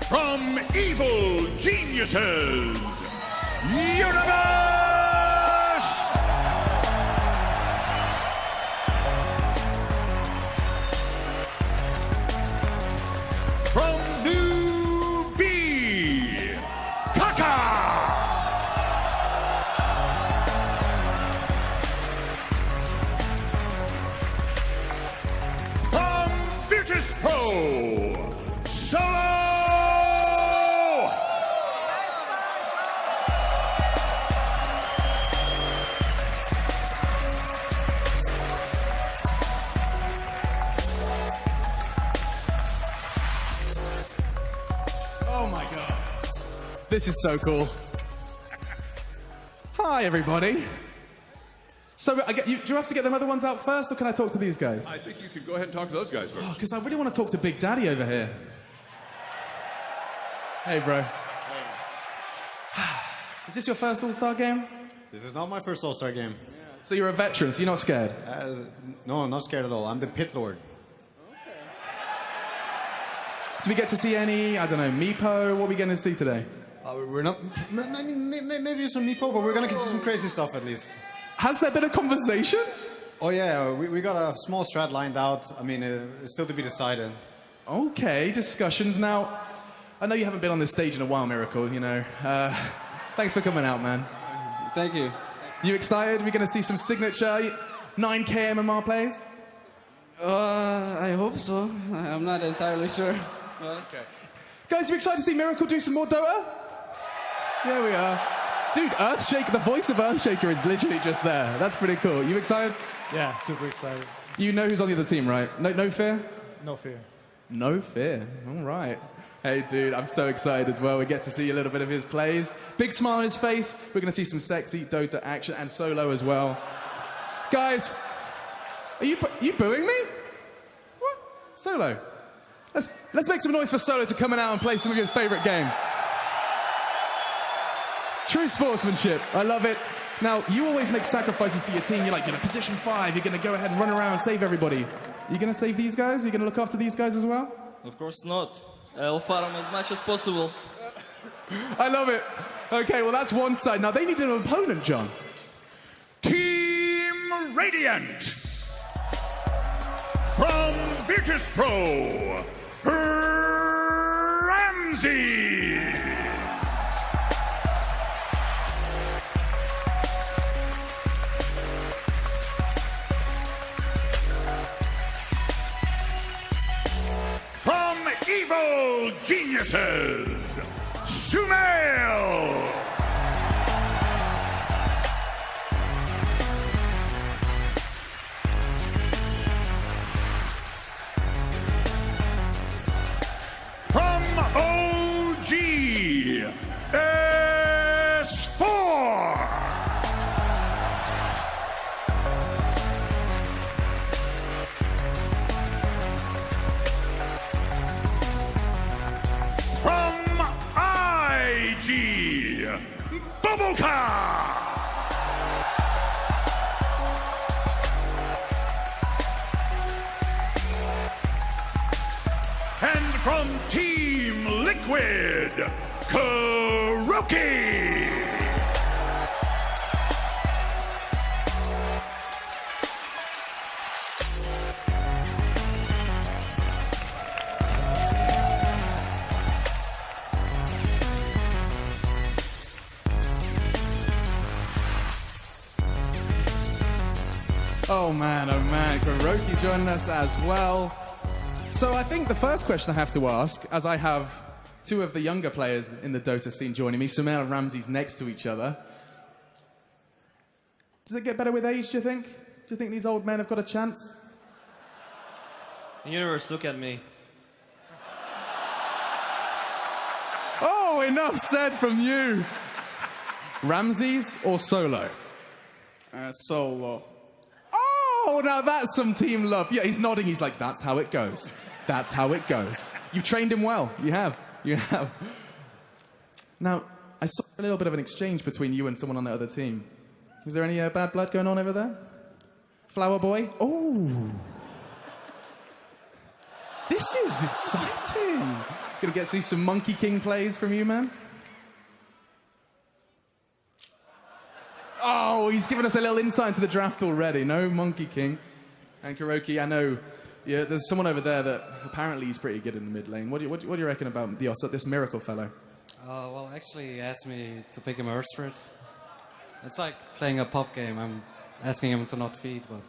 From evil geniuses, Universe! From New B, Kaka! From Virtus Pro, Solo! Oh my god. This is so cool. Hi, everybody. So, do you have to get them other ones out first, or can I talk to these guys? I think you can go ahead and talk to those guys first. Because I really want to talk to Big Daddy over here. Hey, bro. Is this your first All-Star game? This is not my first All-Star game. So you're a veteran, so you're not scared? No, I'm not scared at all. I'm the pit lord. Do we get to see any, I don't know, Meepo? What are we going to see today? We're not... Maybe some Meepo, but we're going to get some crazy stuff at least. Has there been a conversation? Oh yeah, we got a small strat lined out. I mean, it's still to be decided. Okay, discussions. Now, I know you haven't been on this stage in a while, Miracle, you know. Thanks for coming out, man. Thank you. You excited? We're going to see some signature 9K MMR plays? I hope so. I'm not entirely sure. Okay. Guys, you excited to see Miracle do some more Dota? There we are. Dude, Earthshaker, the voice of Earthshaker is literally just there. That's pretty cool. You excited? Yeah, super excited. You know who's on the other team, right? No fear? No fear. No fear. All right. Hey, dude, I'm so excited as well. We get to see a little bit of his plays. Big smile on his face. We're going to see some sexy Dota action and solo as well. Guys, are you booing me? What? Solo. Let's make some noise for Solo to coming out and play some of his favorite game. True sportsmanship. I love it. Now, you always make sacrifices for your team. You're like, position 5. You're going to go ahead and run around and save everybody. Are you going to save these guys? Are you going to look after these guys as well? Of course not. I'll farm as much as possible. I love it. Okay, well, that's one side. Now, they need an opponent, John. Team Radiant! From Virtus Pro, Ramsey! From Evil Geniuses, Sumail! From OG, S4! From IG, Boboka! And from Team Liquid, Kuroki! Oh, man, Kuroki joining us as well. So I think the first question I have to ask, as I have two of the younger players in the Dota scene joining me, Sumail and Ramsey's next to each other. Does it get better with age, do you think? Do you think these old men have got a chance? Universe, look at me. Oh, enough said from you. Ramses or Solo? Solo. Oh, now that's some team love. Yeah, he's nodding. He's like, that's how it goes. That's how it goes. You've trained him well. You have. You have. Now, I saw a little bit of an exchange between you and someone on the other team. Is there any bad blood going on over there? Flower boy? Oh. This is exciting. Gonna get to see some Monkey King plays from you, man. Oh, he's given us a little insight into the draft already. No Monkey King. And Kuroki, I know there's someone over there that apparently he's pretty good in the mid lane. What do you reckon about this miracle fellow? Well, actually, he asked me to pick him Earth Spirit. It's like playing a pop game. I'm asking him to not feed, but...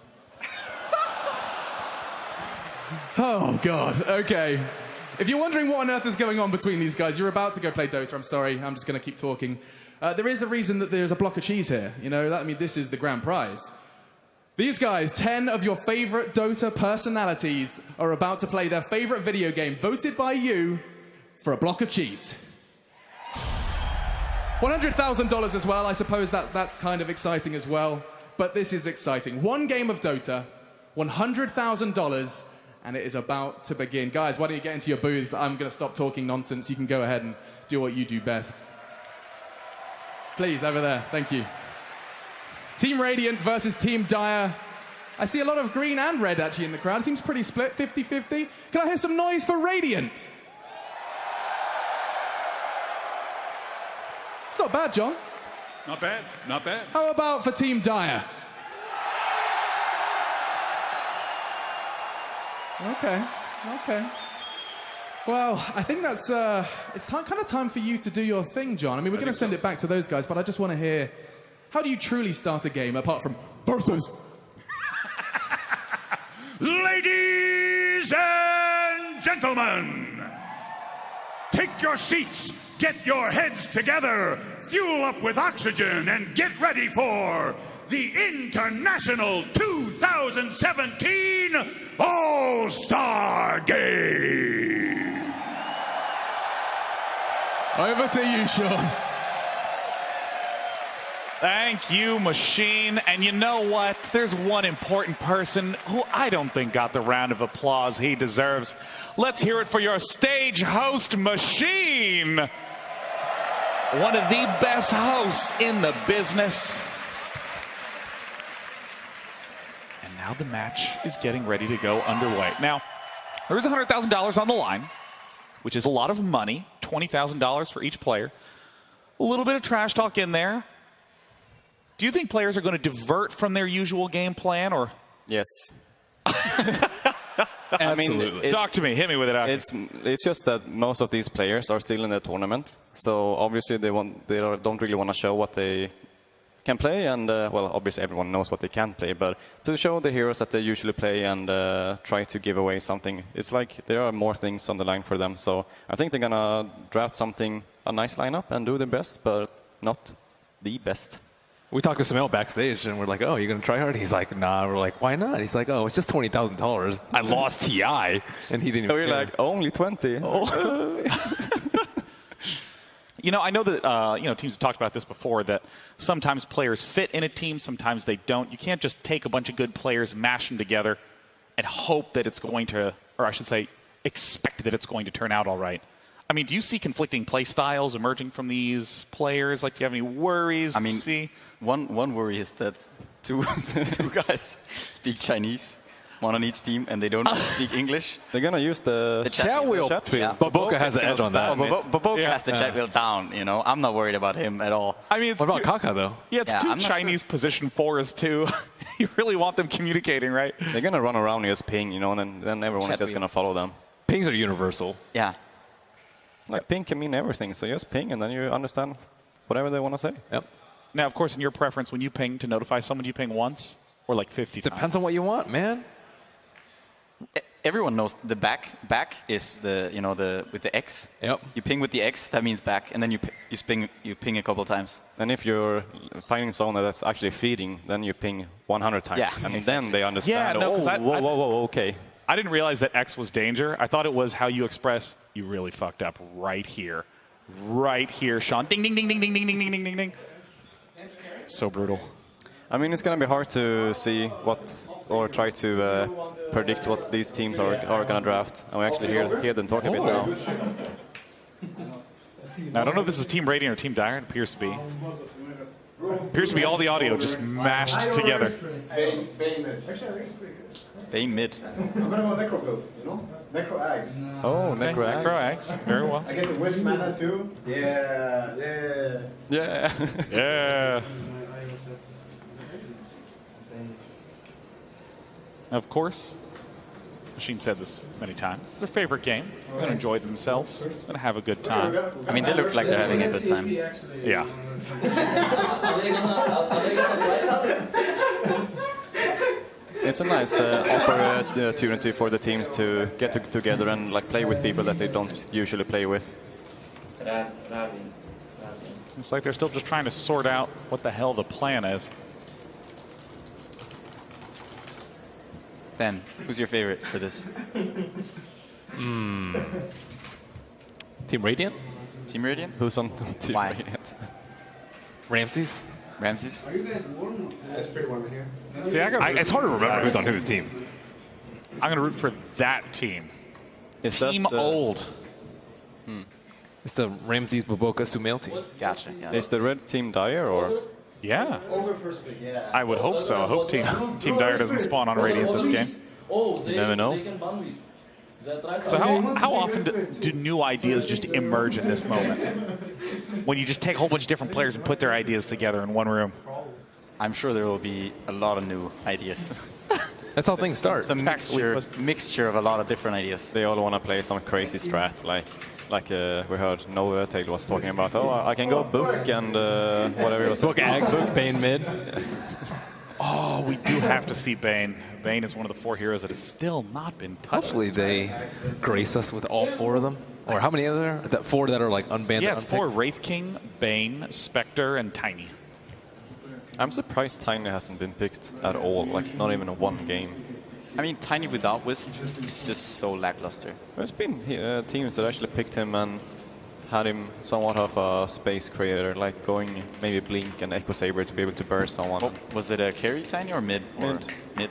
Oh, God. Okay. If you're wondering what on earth is going on between these guys, you're about to go play Dota. I'm sorry. I'm just going to keep talking. There is a reason that there's a block of cheese here. You know, this is the grand prize. These guys, 10 of your favorite Dota personalities, are about to play their favorite video game, voted by you, for a block of cheese. $100,000 as well. I suppose that's kind of exciting as well. But this is exciting. One game of Dota, $100,000, and it is about to begin. Guys, why don't you get into your booths? I'm going to stop talking nonsense. You can go ahead and do what you do best. Please, over there. Thank you. Team Radiant versus Team Dire. I see a lot of green and red actually in the crowd. Seems pretty split, 50-50. Can I hear some noise for Radiant? It's not bad, John. Not bad, not bad. How about for Team Dire? Okay. Well, I think that's it's kind of time for you to do your thing, John. I mean, we're going to send it back to those guys, but I just want to hear, how do you truly start a game apart from versus? Ladies and gentlemen, take your seats, get your heads together, fuel up with oxygen, and get ready for the International 2017 All-Star Game. Over to you, Sean. Thank you, Machine. And you know what? There's one important person who I don't think got the round of applause he deserves. Let's hear it for your stage host, Machine. One of the best hosts in the business. And now the match is getting ready to go underway. Now, there is $100,000 on the line, which is a lot of money, $20,000 for each player. A little bit of trash talk in there. Do you think players are going to divert from their usual game plan, or? Yes. Absolutely. Talk to me. Hit me with it. It's just that most of these players are still in the tournament, so obviously they don't really want to show what they can play, and well, obviously everyone knows what they can play, but to show the heroes that they usually play and try to give away something, it's like there are more things on the line for them. So I think they're gonna draft a nice lineup and do their best, but not the best. We talked to Samel backstage, and we're like, oh, you're going to try hard? He's like, nah. We're like, why not? He's like, oh, it's just $20,000. I lost TI. And he didn't even We're care. like, only 20. Oh. You know, I know that teams have talked about this before, that sometimes players fit in a team, sometimes they don't. You can't just take a bunch of good players, mash them together, and hope that it's going to, or I should say, expect that it's going to turn out all right. I mean, do you see conflicting play styles emerging from these players? Like, do you have any worries? I mean, see? one worry is that two guys speak Chinese, one on each team, and they don't speak English. They're going to use the chat wheel. Yeah. Baboka has an edge on that. Baboka has the chat wheel down, you know. I'm not worried about him at all. I mean, it's What about Kaka, though? Yeah, it's I'm not Chinese position 4s too. You really want them communicating, right? They're going to run around and just ping, you know, and then everyone is just going to follow them. Pings are universal. Yeah. Like, ping can mean everything, so just ping, and then you understand whatever they want to say. Yep. Now, of course, in your preference, when you ping to notify someone, do you ping once or like 50 times? Depends on what you want, man. Everyone knows the back is with the X. Yep. You ping with the X, that means back, and then you ping a couple times. And if you're finding someone that's actually feeding, then you ping 100 times. Yeah, and then they understand. Yeah, no, 'cause whoa, okay. I didn't realize that X was danger. I thought it was how you express, you really fucked up right here. Right here, Sean. Ding, ding, ding, ding, ding, ding, ding, ding, ding, ding, ding. So brutal. I mean, it's going to be hard to see or try to predict what these teams are going to draft. And we actually hear them talk a bit now. Now, I don't know if this is Team Radiant or Team Dire. It appears to be. Appears to be all the audio just mashed together. Bane mid. I'm gonna go Necro build, you know? Necro Axe. Oh, Necro Axe. Necro Axe. Very well. I get the Wisp mana too. Yeah, yeah. Yeah. Yeah. Of course, Machine said this many times. It's their favorite game. They're going to enjoy themselves. Going to have a good time. I mean, they look like they're having a good time. Yeah. It's a nice opportunity for the teams to get together and like play with people that they don't usually play with. It's like they're still just trying to sort out what the hell the plan is. Ben, who's your favorite for this? Team Radiant? Team Radiant? Who's on Team Radiant? Ramses? Ramses? Are you guys warm? It's pretty warm in here. See, It's hard to remember who's on whose team. I'm going to root for that team. Is Team that, Old. It's the Ramses Boboka Sumail team. Gotcha. Yeah. Is the red team Dire or? Yeah. Over first pick, yeah. I would hope so. I hope Team Dire doesn't spawn on Radiant this game. You never know. So how often do new ideas just emerge in this moment? When you just take a whole bunch of different players and put their ideas together in one room? I'm sure there will be a lot of new ideas. That's how things start. It's a mixture of a lot of different ideas. They all want to play some crazy strat, like we heard Nova Tail was talking about. Oh, I can go book and whatever it was. Book Axe, Bane mid. Oh, we do have to see Bane. Bane is one of the 4 heroes that has still not been touched. Hopefully they grace us with all 4 of them. Or how many are there? That 4 that are like unbanned. Yeah, it's 4: Wraith King, Bane, Spectre, and Tiny. I'm surprised Tiny hasn't been picked at all, like not even in one game. I mean, Tiny without Wisp is just so lackluster. There's been teams that actually picked him and had him somewhat of a space creator, like going maybe Blink and Echo Saber to be able to burst someone. Oh, was it a carry Tiny or mid? Mid.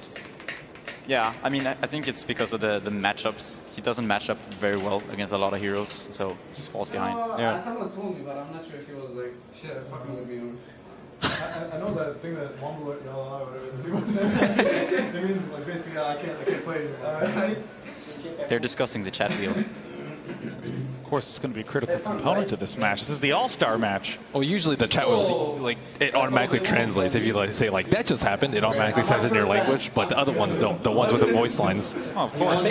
Yeah, I mean, I think it's because of the matchups. He doesn't match up very well against a lot of heroes, so just falls behind. Yeah. Someone told me, but I'm not sure if he was like, shit, fucking with me. I know that thing that Womble, whatever he was. It means like basically I can't play anymore. They're discussing the chat wheel. Of course, it's going to be a critical component to this match. This is the All-Star match. Well, usually the chat wheel, like, it automatically translates. If you like, say, like, that just happened, it automatically says it in your language, but the other ones don't. The ones with the voice lines. Oh, of course.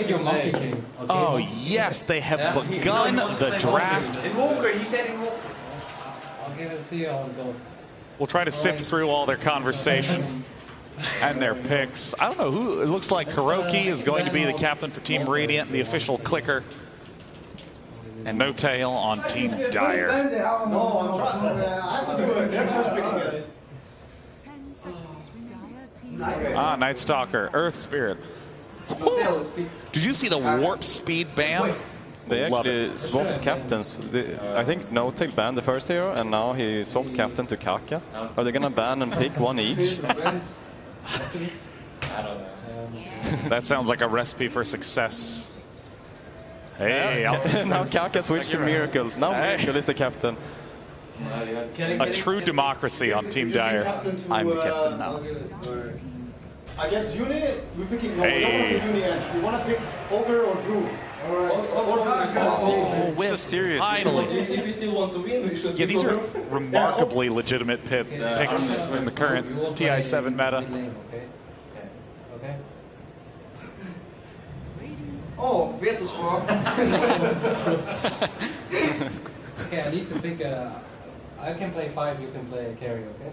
Oh, yes, they have begun the draft. Invoker, he said Invoker. I'll give it, see how it goes. We'll try to sift through all their conversation and their picks. I don't know who. It looks like Hiroki is going to be the captain for Team Radiant, the official clicker. And No Tail on Team Dire. No, I'm trying. I have to do it. They're first picking it. Ah, Night Stalker, Earth Spirit. Did you see the warp speed ban? They actually swapped captains. I think No Tail banned the first hero, and now he swapped captain to Kaka. Are they gonna ban and pick one each? That sounds like a recipe for success. Hey, now Kaka switched to Miracle. Now Miracle is the captain. A true democracy on Team Dire. I'm the captain now. Against Uni, we're picking. No, we don't want to pick Uni Edge. We want to pick Ogre or Brew. Oh, with serious. Finally. If we still want to win, we should. Yeah, these are remarkably legitimate picks in the current TI7 meta. Okay. Oh, Vetus for. Okay, I need to pick a. I can play 5, you can play a carry, okay?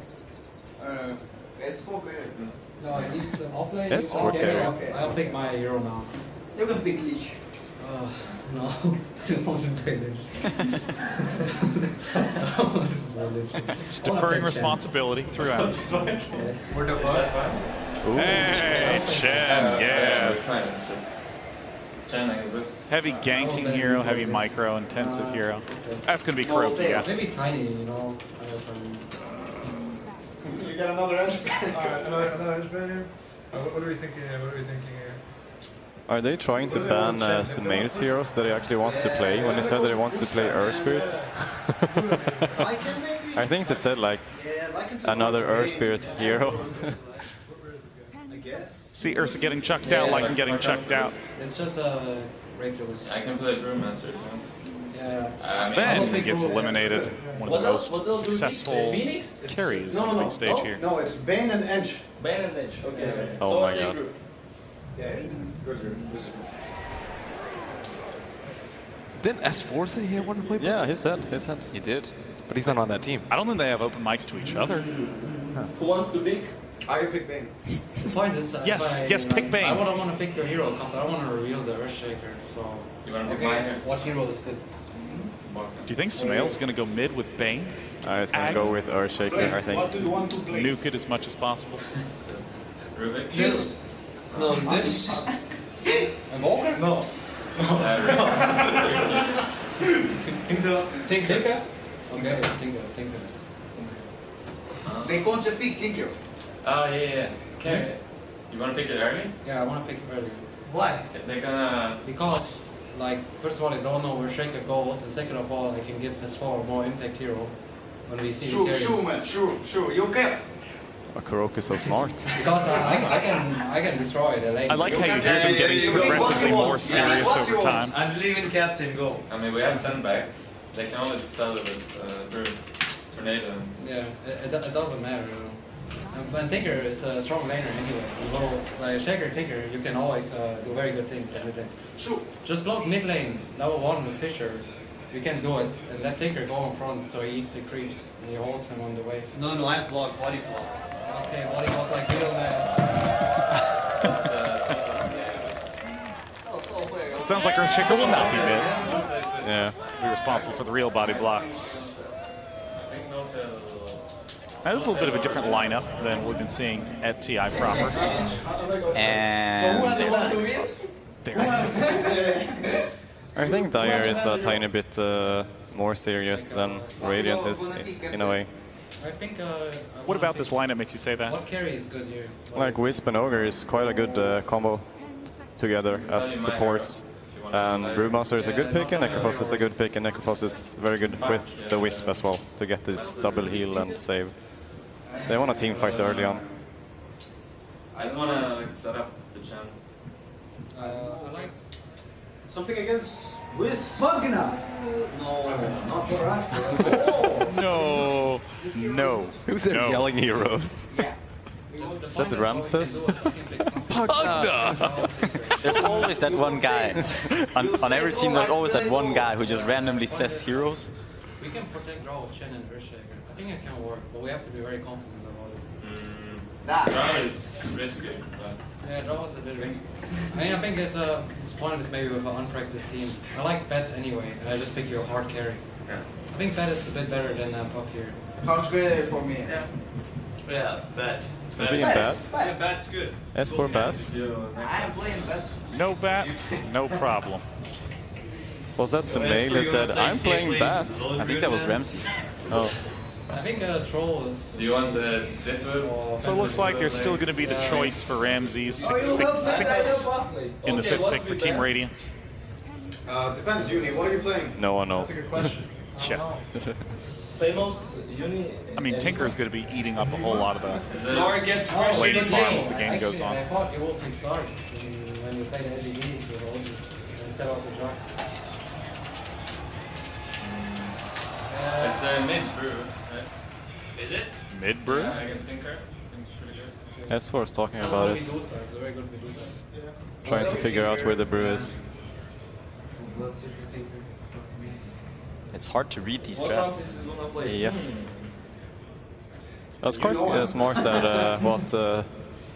S4 carry. No, I need some offlane. S4 carry. Okay. I'll pick my hero now. You can pick Leech. No, don't want to play this. Just deferring responsibility throughout. We're the Hey, Chen, yeah. Heavy ganking hero, heavy micro, intensive hero. That's going to be Kuroki, yeah. Maybe Tiny, you know. You got another edge. Alright, another edge ban here. What are we thinking here? Are they trying to ban Sumail's heroes that they actually want to play when they said they want to play Earth Spirit? I think they said like another Earth Spirit hero. See Ursa getting chucked out like I'm getting chucked out. It's just a regular. I can play Brewmaster. Yeah. Sven gets eliminated. One of the most successful carries on the big stage here. No, it's Bane and Edge. Bane and Edge. Okay. Oh my god. Yeah, good. Didn't S4 say he wanted to play? Yeah, he said. He did. But he's not on that team. I don't think they have open mics to each other. Who wants to pick? I pick Bane. The point is, Yes, pick Bane. I wouldn't want to pick your hero because I don't want to reveal the Earthshaker. So, You want to pick mine? what hero is good? Do you think Smail's going to go mid with Bane? It's going to go with Earthshaker, I think. What do you want to play? Nuke it as much as possible. Rubik? This. No, this. And Walker? No. Tinker? Okay, Tinker. They can't pick Tinker. Oh, yeah. Okay. You want to pick it early? Yeah, I want to pick early. Why? They're gonna... Because, like, first of all, I don't know where Shaker goes, and second of all, I can give S4 more impact hero when we see him carry. Sure, man. Sure. You can. Kuroko is so smart. Because I can destroy the lane. I like how you hear them getting progressively more serious over time. I believe in Captain, go. I mean, we have Sandbag. They can only dispel it with Brew. Tornado. Yeah, it doesn't matter. You know. And Tinker is a strong laner anyway. Well, like Shaker, Tinker, you can always do very good things in mid lane. Sure. Just block mid lane, level 1 with Fisher. You can do it, and let Tinker go in front so he eats the creeps and he holds him on the wave. No, I block, body block. Okay, body block like real man. So it sounds like Earthshaker will not be mid. Yeah. Be responsible for the real body blocks. Now, this is a little bit of a different lineup than what we've been seeing at TI proper. And there it is. I think Dire is a tiny bit more serious than Radiant is, in a way. I think. What about this lineup makes you say that? What carry is good here? Like Wisp and Ogre is quite a good combo together as supports. And Brewmaster is a good pick and Necrophos is a good pick, and Necrophos is very good with the Wisp as well to get this double heal and save. They want a team fight early on. I just want to set up the channel. I like Something against Wiz Magna. No, not for us. No. Who's there yelling heroes? Is that the Ramses? There's always that one guy. On every team, there's always that one guy who just randomly says heroes. We can protect draw with Chen and Earthshaker. I think it can work, but we have to be very confident about it. Draw is risky, but... Yeah, draw is a bit risky. I mean, I think it's pointless maybe with an unpracticed team. I like Bet anyway, and I just pick your hard carry. Yeah. I think Bet is a bit better than Puck here. Sounds good for me. Yeah, Bet. Maybe in bat. Yeah, Bet's good. S for bat. I am playing Bet. No bat, no problem. Was that Sumail who said, I'm playing bat? I think that was Ramses. Oh. I think Troll is... Do you want the differ? So it looks like there's still going to be the choice for Ramses 666 in the 5th pick for Team Radiant. Depends, Uni. What are you playing? No one knows. That's a good question. Yeah. Famous Uni. I mean, Tinker's going to be eating up a whole lot of the Lord gets lane farm as the game goes on. I thought you will pick Sarge when you play the LGD with OG instead of the Jock. It's mid-brew, right? Is it? Mid-brew? Yeah, I guess Tinker. Think's pretty good. S4 is talking about it. Medusa, it's a very good Medusa. Trying to figure out where the brew is. It's hard to read these drafts. Yes. That's quite smart that what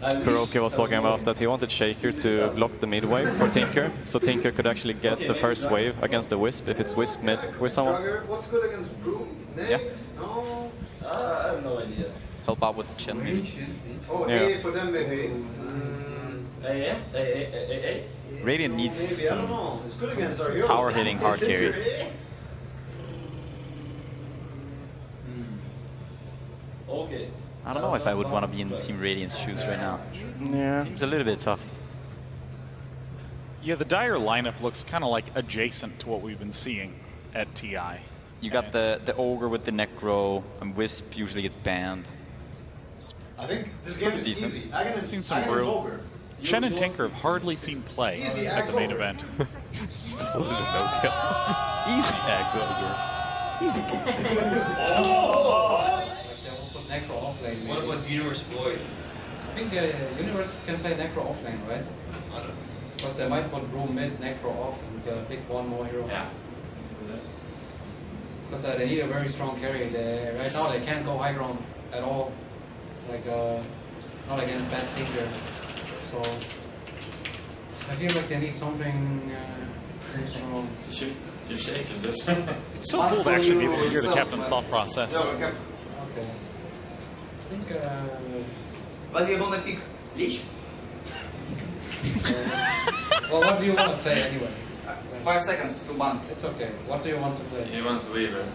Kuroki was talking about, that he wanted Shaker to block the mid wave for Tinker, so Tinker could actually get the first wave against the Wisp if it's Wisp mid with someone. What's good against Brew? Next? Yeah. No? I have no idea. Help out with the Chen maybe. Oh, Yeah. A for them maybe. Radiant needs Maybe, I don't know. It's good against our heroes. tower hitting hard carry. Okay. I don't know if I would want to be in Team Radiant's shoes right now. Yeah. Seems a little bit tough. Yeah, the Dire lineup looks kind of like adjacent to what we've been seeing at TI. You got the Ogre with the Necro, and Wisp usually gets banned. I think this game is Decent. easy. I can Seen some brew. Ogre. Shen and Tinker have hardly seen play at the main event. Just listen to no kill. Easy eggs over. Easy kill. Necro offlane. What about Universe Void? I think Universe can play Necro offlane, right? Because they might put Broom mid, Necro off, and pick one more hero. Yeah. Because they need a very strong carry. Right now they can't go high ground at all. Like, not against bad Tinker. So, I feel like they need something, I don't know. You're shaking this. It's so cool to actually be able to hear the captain's thought process. Okay. I think, What do you want to pick? Leech? well, what do you want to play anyway? 5 seconds to ban. It's okay. What do you want to play? He wants Weaver.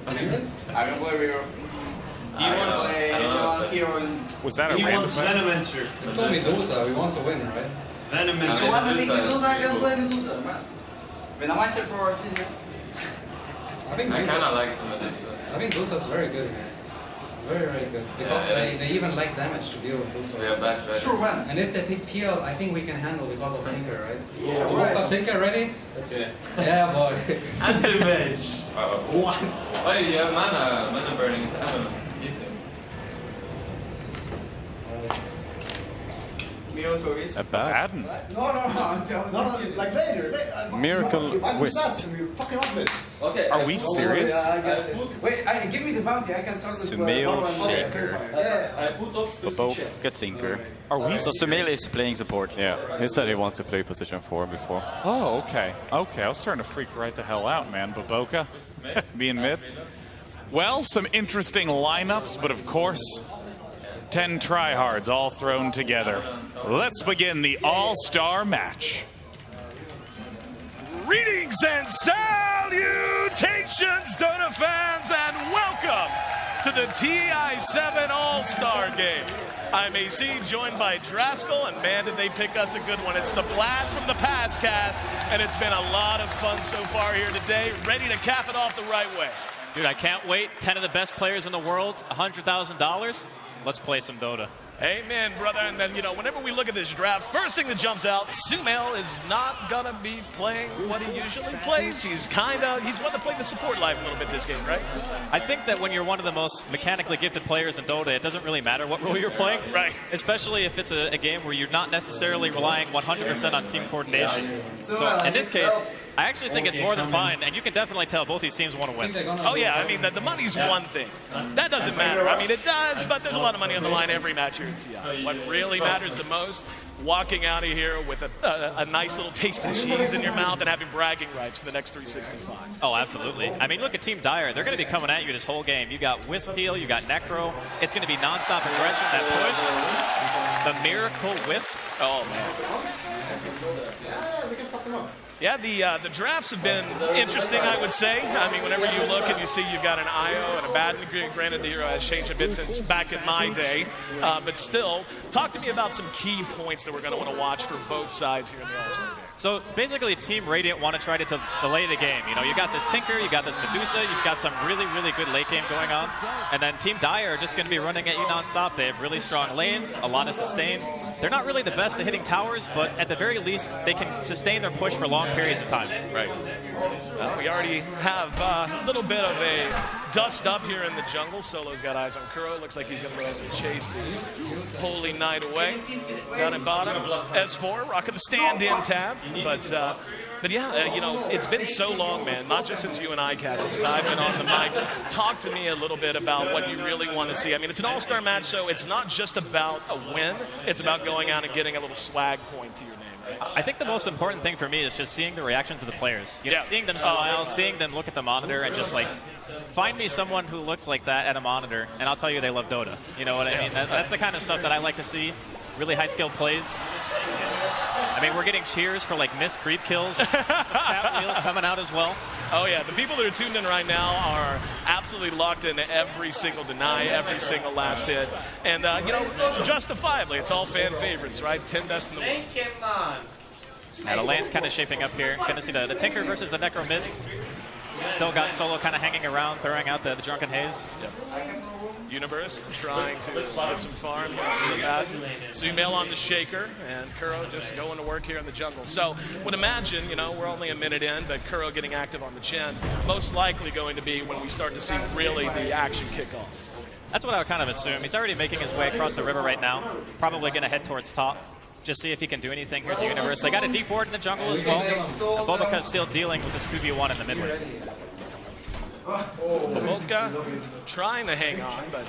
Weaver? I don't play Weaver. He wants hero in... Was that a He random wants bet? Venomancer. It's called Medusa. We want to win, right? Venomancer. So what the pick Medusa? I can play Medusa, man. Venomancer for Tizia. I think I Medusa, kind of like the Medusa. I think Medusa's very good here. It's very, very good. Because they even like damage to deal with Medusa. We have back Sure, man. And if they pick PL, I think we can handle because of Tinker, right? Yeah, You right. got Tinker ready? That's it. Yeah, boy. Anti-mage. What? Oh, you have mana burning is ammo. Easy. Miracle is... At Baden. No, like later. Miracle Wisp. Fucking off it. Okay. Are we serious? Wait, give me the bounty. I can start with Sumail Shaker. Yeah. I put up Boboka Tinker. Are we? So Sumail is playing support. Yeah, he said he wants to play position 4 before. Oh, okay. Okay, I was starting to freak right the hell out, man. Baboka being mid. Well, some interesting lineups, but of course, 10 tryhards all thrown together. Let's begin the all-star match. Greetings and salutations, Dota fans, and welcome to the TI7 All-Star Game. I'm AC, joined by Draskell, and man, did they pick us a good one. It's the blast from the past cast, and it's been a lot of fun so far here today. Ready to cap it off the right way. Dude, I can't wait. 10 of the best players in the world, $100,000. Let's play some Dota. Amen, brother. And then, you know, whenever we look at this draft, first thing that jumps out, Sumail is not going to be playing what he usually plays. He's wanting to play the support life a little bit this game, right? I think that when you're one of the most mechanically gifted players in Dota, it doesn't really matter what role you're playing. Right. Especially if it's a game where you're not necessarily relying 100% on team coordination. So in this case, I actually think it's more than fine, and you can definitely tell both these teams want to win. Oh, yeah. I mean, the money's one thing. That doesn't matter. I mean, it does, but there's a lot of money on the line every match here at TI. What really matters the most, walking out of here with a nice little taste of cheese in your mouth and having bragging rights for the next 365. Oh, absolutely. I mean, look at Team Dire. They're going to be coming at you this whole game. You got Wisp heal, you got Necro. It's going to be nonstop aggression, that push. The Miracle Wisp. Oh, man. Yeah, we can fuck them up. Yeah, the drafts have been interesting, I would say. I mean, whenever you look and you see you've got an IO and a Baden, granted the hero has changed a bit since back in my day, but still, talk to me about some key points that we're going to want to watch for both sides here in the All-Star game. So basically, Team Radiant want to try to delay the game. You know, you got this Tinker, you got this Medusa, you've got some really, really good late game going on. And then Team Dire are just going to be running at you nonstop. They have really strong lanes, a lot of sustain. They're not really the best at hitting towers, but at the very least, they can sustain their push for long periods of time. Right. We already have a little bit of a dust up here in the jungle. Solo's got eyes on Kuro. Looks like he's going to go ahead and chase the Holy Knight away. Down at bottom, S4 rocking the stand-in tab. But yeah, you know, it's been so long, man, not just since you and I, Cassie, since I've been on the mic. Talk to me a little bit about what you really want to see. I mean, it's an all-star match, so it's not just about a win. It's about going out and getting a little swag point to your name, right? I think the most important thing for me is just seeing the reactions of the players. You know, seeing them smile, seeing them look at the monitor, and just like, find me someone who looks like that at a monitor, and I'll tell you they love Dota. You know what I mean? That's the kind of stuff that I like to see. Really high-skilled plays. I mean, we're getting cheers for like missed creep kills. Chat wheels coming out as well. Oh yeah, the people that are tuned in right now are absolutely locked into every single deny, every single last hit, and you know, justifiably, it's all fan favorites, right? 10 best in the world. Now the lane's kind of shaping up here. Gonna see the Tinker versus the Necro mid. Still got Solo kind of hanging around, throwing out the Drunken Haze. Yep. Universe trying to get some farm here. Sumail on the shaker, and Kuro just going to work here in the jungle. So would imagine, you know, we're only a minute in, but Kuro getting active on the Chen, most likely going to be when we start to see really the action kick off. That's what I would kind of assume. He's already making his way across the river right now. Probably going to head towards top. Just see if he can do anything here at the Universe. They got a deep ward in the jungle as well. And Boboka is still dealing with this 2v1 in the mid lane. Boboka trying to hang on, but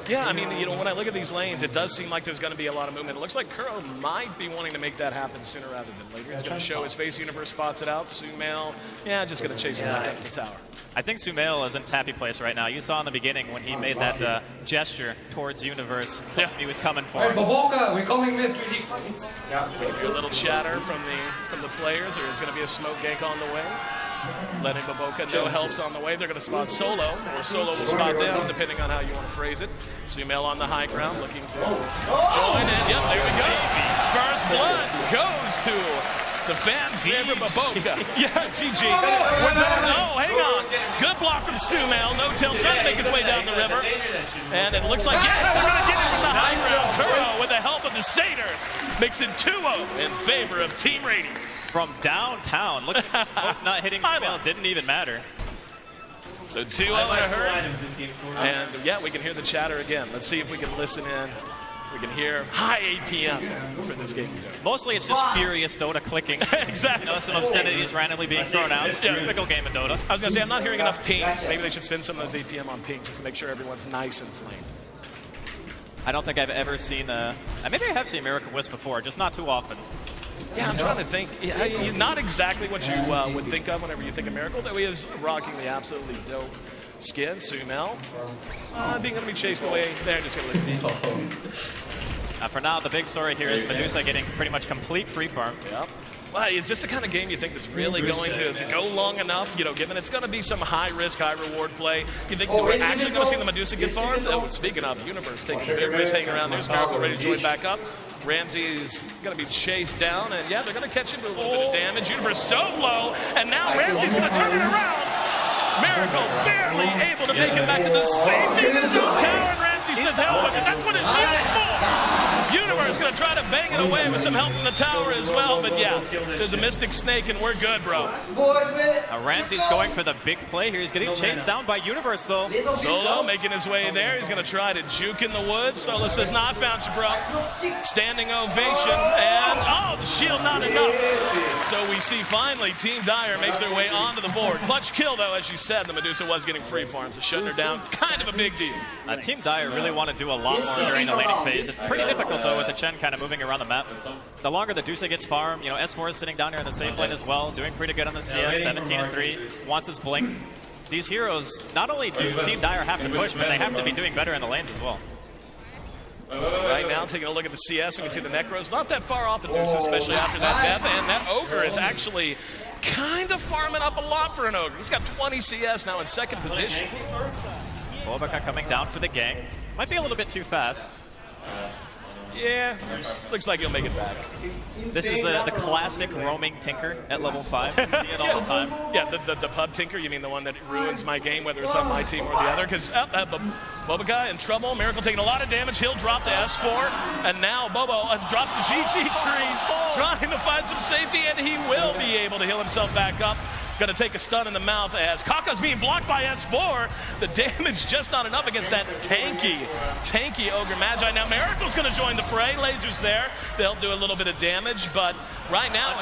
yeah, I mean, you know, when I look at these lanes, it does seem like there's going to be a lot of movement. It looks like Kuro might be wanting to make that happen sooner rather than later. He's going to show his face. Universe spots it out. Sumail, yeah, just going to chase him back up the tower. I think Sumail is in his happy place right now. You saw in the beginning when he made that gesture towards Universe. Yeah. He was coming for him. Boboka, we're coming mid. Yeah, maybe a little chatter from the players, or is going to be a smoke gank on the way. Letting Boboka know help's on the way. They're going to spot Solo, or Solo will spot them, depending on how you want to phrase it. Sumail on the high ground, looking to join in. Yep, there we go. First blood goes to the fan favorite Boboka. Yeah, GG. We're done. Oh, hang on. Good block from Sumail. No tail trying to make his way down the river. And it looks like, yeah, we're going to get it from the high ground. Kuro, with the help of the Satyr, makes it 2-0 in favor of Team Radiant. From downtown. Look, not hitting Sumail didn't even matter. So 2-0 in a hurry. And yeah, we can hear the chatter again. Let's see if we can listen in. We can hear high APM for this game. Mostly it's just furious Dota clicking. Exactly. You know, some obscenities randomly being thrown out. Yeah. Typical game of Dota. I was going to say, I'm not hearing enough pings. Maybe they should spend some of those APM on ping just to make sure everyone's nice and flame. I don't think I've ever seen maybe I have seen Miracle Wisp before, just not too often. Yeah, I'm trying to think. Yeah, not exactly what you would think of whenever you think of Miracle, though he is rocking the absolutely dope skin. Sumail being going to be chased away. They're just going to let it be. For now, the big story here is Medusa getting pretty much complete free farm. Yep. Well, is this the kind of game you think that's really going to go long enough? You know, given it's going to be some high-risk, high-reward play, you think we're actually going to see the Medusa get farmed? Speaking of, Universe taking a big risk hanging around. There's Miracle ready to join back up. Ramsey is going to be chased down, and yeah, they're going to catch him with a little bit of damage. Universe so low, and now Ramsey's going to turn it around. Miracle barely able to make it back to the safety of his own tower, and Ramsey says, hell with it. That's what it's for. Universe going to try to bang it away with some help from the tower as well, but yeah, there's a Mystic Snake, and we're good, bro. Ramsey's going for the big play here. He's getting chased down by Universe, though. Solo making his way there. He's going to try to juke in the woods. Solo says, not found you, bro. Standing ovation, and oh, the shield not enough. So we see finally Team Dire make their way onto the board. Clutch kill, though, as you said, the Medusa was getting free farms, so shutting her down, kind of a big deal. Team Dire really want to do a lot more during the laning phase. It's pretty difficult, though, with the Chen kind of moving around the map. The longer the Dusa gets farmed, you know, S4 is sitting down here in the safe lane as well, doing pretty good on the CS, 17-3, wants his blink. These heroes, not only do Team Dire have to push, but they have to be doing better in the lanes as well. Right now, taking a look at the CS, we can see the Necros not that far off the Dusa, especially after that death, and that Ogre is actually kind of farming up a lot for an Ogre. He's got 20 CS now in second position. Boboka coming down for the gank. Might be a little bit too fast. Yeah, looks like he'll make it back. This is the classic roaming Tinker at level 5. You see it all the time. Yeah, the pub Tinker, you mean the one that ruins my game, whether it's on my team or the other? Because Boboka in trouble, Miracle taking a lot of damage, he'll drop to S4, and now Bobo drops the GG trees, trying to find some safety, and he will be able to heal himself back up. Going to take a stun in the mouth as Kaka's being blocked by S4. The damage just not enough against that tanky Ogre Magi. Now Miracle's going to join the fray. Lasers there. They'll do a little bit of damage, but right now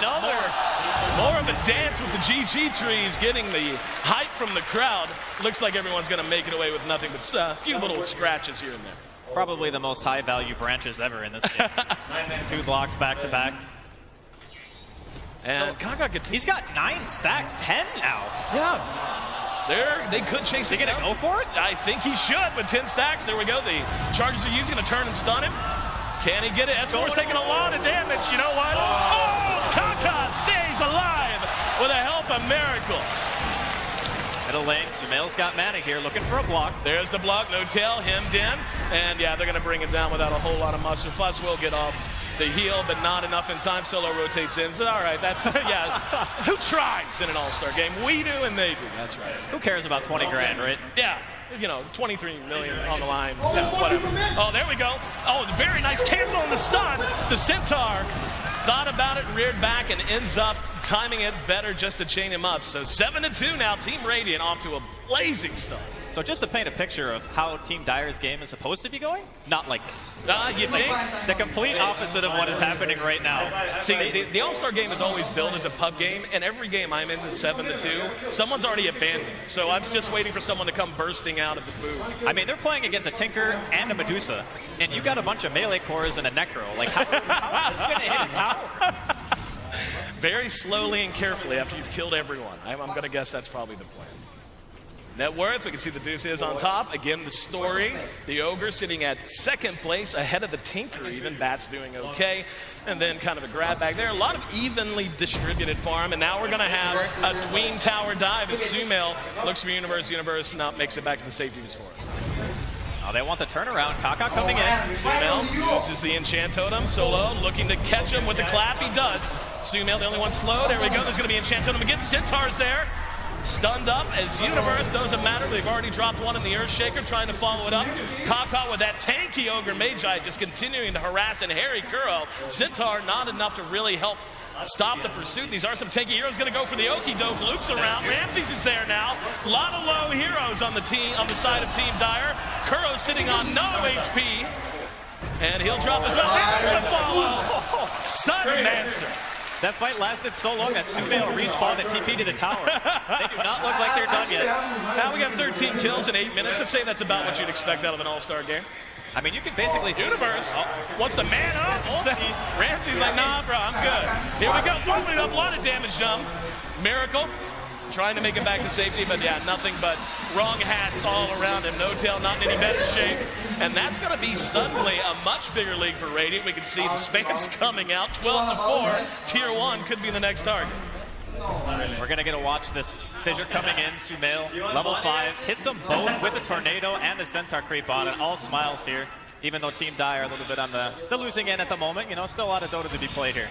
more of a dance with the GG trees, getting the hype from the crowd. Looks like everyone's going to make it away with nothing but a few little scratches here and there. Probably the most high-value branches ever in this game. 2 blocks back-to-back. And Kaka, he's got 9 stacks, 10 now. Yeah. They could chase him. Is he going to go for it? I think he should with 10 stacks. There we go. The Chargers are using to turn and stun him. Can he get it? S4's taking a lot of damage. You know what? Oh, Kaka stays alive with the help of Miracle. Middle lane, Sumail's got mana here, looking for a block. There's the block, no tail, hemmed in. And yeah, they're going to bring him down without a whole lot of muss. Fuss will get off the heal, but not enough in time. Solo rotates in. So, all right, that's, yeah. Who tries in an all-star game? We do and they do. That's right. Who cares about 20 grand, right? Yeah. You know, 23 million on the line. Yeah, whatever. Oh, there we go. Oh, very nice cancel on the stun. The Centaur thought about it, reared back, and ends up timing it better just to chain him up. So 7-2 now. Team Radiant off to a blazing start. So just to paint a picture of how Team Dire's game is supposed to be going, not like this. You think? The complete opposite of what is happening right now. See, the All-Star game is always built as a pub game, and every game I'm in is 7-2. Someone's already abandoned, so I'm just waiting for someone to come bursting out of the booth. I mean, they're playing against a Tinker and a Medusa, and you got a bunch of melee cores and a Necro. Like, how are you going to hit a tower? Very slowly and carefully after you've killed everyone. I'm going to guess that's probably the plan. Net worth, we can see the Deuce is on top. Again, the story. The Ogre sitting at second place, ahead of the Tinker even. Bat's doing okay. And then kind of a grab back there. A lot of evenly distributed farm. And now we're going to have a Dween Tower dive as Sumail looks for Universe. Universe now makes it back to the safeties for us. Oh, they want the turnaround. Kaka coming in. Sumail uses the Enchant Totem. Solo looking to catch him with the clap. He does. Sumail, the only one slow. There we go. There's going to be Enchant Totem again. Centaur's there. Stunned up as Universe, doesn't matter. They've already dropped one in the Earthshaker, trying to follow it up. Kaka with that tanky Ogre Magi just continuing to harass and harry Kuro. Centaur not enough to really help stop the pursuit. These are some tanky heroes going to go for the Okie Doke. Loops around. Ramses is there now. A lot of low heroes on the team, on the side of Team Dire. Kuro sitting on no HP. And he'll drop as well. There's the follow. Sunmancer. That fight lasted so long that Sumail respawned and TP to the tower. They do not look like they're done yet. Now we got 13 kills in 8 minutes. Let's say that's about what you'd expect out of an all-star game. I mean, you can basically see Universe wants to man up. Ramsey's like, nah, bro, I'm good. Here we go. Following up, a lot of damage done. Miracle trying to make it back to safety, but yeah, nothing but wrong hats all around him. No tail, not in any better shape. And that's going to be suddenly a much bigger league for Radiant. We can see the spans coming out. 12-4. Tier 1 could be the next target. We're going to get to watch this fissure coming in. Sumail, level 5, hits them both with the Tornado and the Centaur creep on, and all smiles here. Even though Team Die are a little bit on the losing end at the moment, you know, still a lot of Dota to be played here.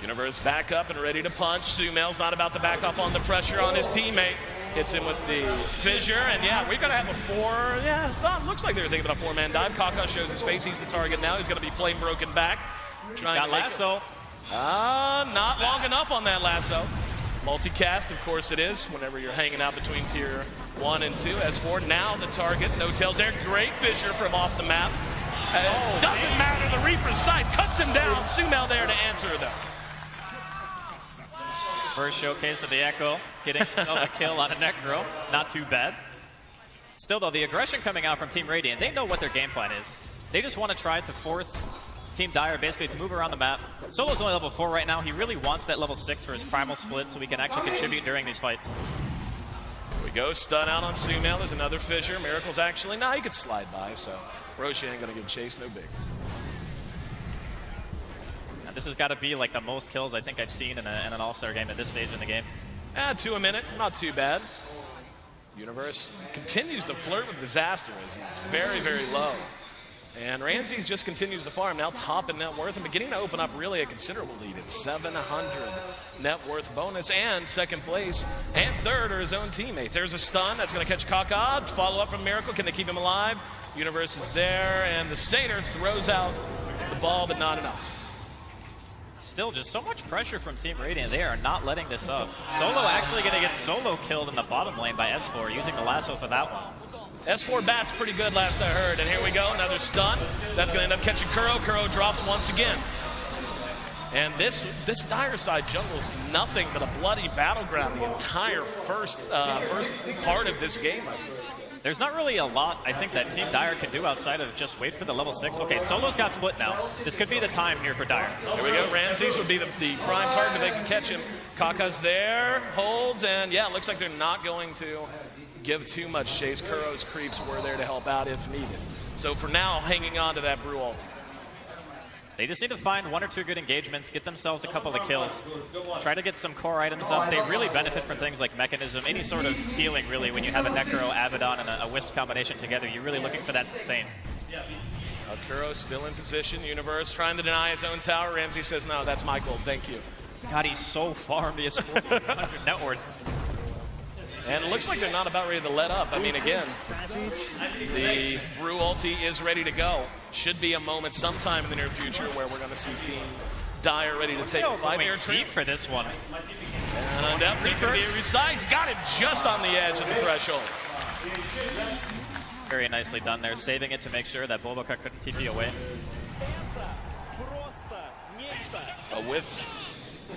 Universe back up and ready to punch. Sumail's not about to back off on the pressure on his teammate. Hits him with the fissure, and yeah, we're gonna have a looks like they were thinking about a 4-man dive. Kaka shows his face, he's the target now. He's gonna be flame broken back. He's got lasso. Not long enough on that lasso. Multicast, of course it is, whenever you're hanging out between tier 1 and 2. S4, now the target, no tails there. Great fissure from off the map. Doesn't matter, the Reaper's side cuts him down. Sumail there to answer though. First showcase of the Echo, getting a kill on a Necro. Not too bad. Still, though, the aggression coming out from Team Radiant, they know what their game plan is. They just want to try to force Team Dire basically to move around the map. Solo's only level 4 right now. He really wants that level 6 for his primal split so he can actually contribute during these fights. Here we go, stun out on Sumail. There's another fissure. Miracle's actually, he could slide by, so Roshi ain't going to get chased, no big. This has got to be like the most kills I think I've seen in an all-star game at this stage in the game. 2 a minute, not too bad. Universe continues to flirt with disaster as he's very, very low. And Ramses just continues to farm, now top in net worth and beginning to open up really a considerable lead at 700 net worth bonus, and second place and third are his own teammates. There's a stun that's going to catch Kaka. Follow up from Miracle. Can they keep him alive? Universe is there, and the Satyr throws out the ball, but not enough. Still, just so much pressure from Team Radiant. They are not letting this up. Solo actually going to get solo killed in the bottom lane by S4, using the lasso for that one. S4 bat's pretty good last I heard, and here we go, another stun. That's going to end up catching Kuro. Kuro drops once again. And this Dire side jungle's nothing but a bloody battleground the entire first part of this game, I think. There's not really a lot, I think, that Team Dire can do outside of just wait for the level 6. Okay, Solo's got split now. This could be the time here for Dire. There we go. Ramses would be the prime target if they can catch him. Kaka's there, holds, and yeah, it looks like they're not going to give too much chase. Kuro's creeps were there to help out if needed. So for now, hanging on to that Brew ulti. They just need to find 1 or 2 good engagements, get themselves a couple of kills, try to get some core items up. They really benefit from things like Mechanism, any sort of healing, really. When you have a Necro, Abaddon, and a Wisp combination together, you're really looking for that sustain. Kuro still in position. Universe trying to deny his own tower. Ramsey says, no, that's my gold. Thank you. God, he's so farmed. He has 400 net worth. And it looks like they're not about ready to let up. I mean, again, the Brew ulti is ready to go. Should be a moment sometime in the near future where we're going to see Team Dire ready to take a 5-air deep for this one. And definitely going to be a recite. Got it just on the edge of the threshold. Very nicely done there, saving it to make sure that Boboka couldn't TP away. With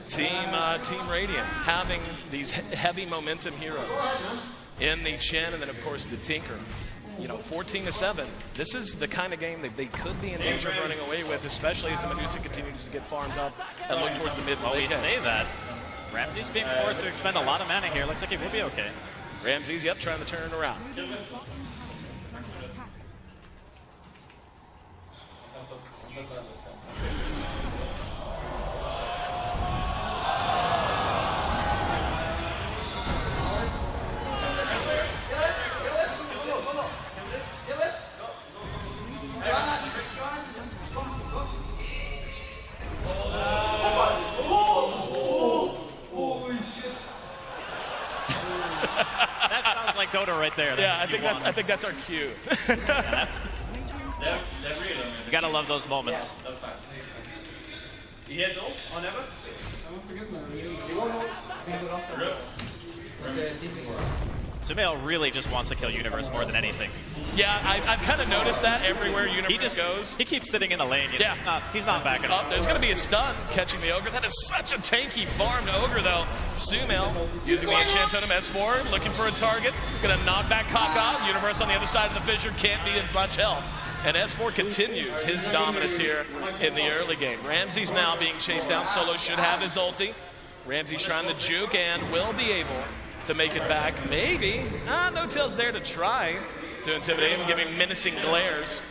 Team Radiant having these heavy momentum heroes in the Chen and then of course the Tinker. 14-7. This is the kind of game that they could be in danger of running away with, especially as the Medusa continues to get farmed up and look towards the mid. Well, we say that. Ramsey's being forced to expend a lot of mana here. Looks like he will be okay. Ramsey's, yep, trying to turn it around. Dota right there. Yeah, I think that's our cue. You gotta love those moments. He has ult on Ever? Sumail really just wants to kill Universe more than anything. Yeah, I've kind of noticed that everywhere Universe goes. He keeps sitting in the lane. He's not backing up. There's going to be a stun catching the Ogre. That is such a tanky farmed Ogre, though. Sumail using the Enchant Totem S4, looking for a target. Going to knock back Kaka. Universe on the other side of the fissure can't be in much help. And S4 continues his dominance here in the early game. Ramsey's now being chased down. Solo should have his ulti. Ramsey's trying to juke and will be able to make it back. Maybe. No tails there to try to intimidate him, giving menacing glares.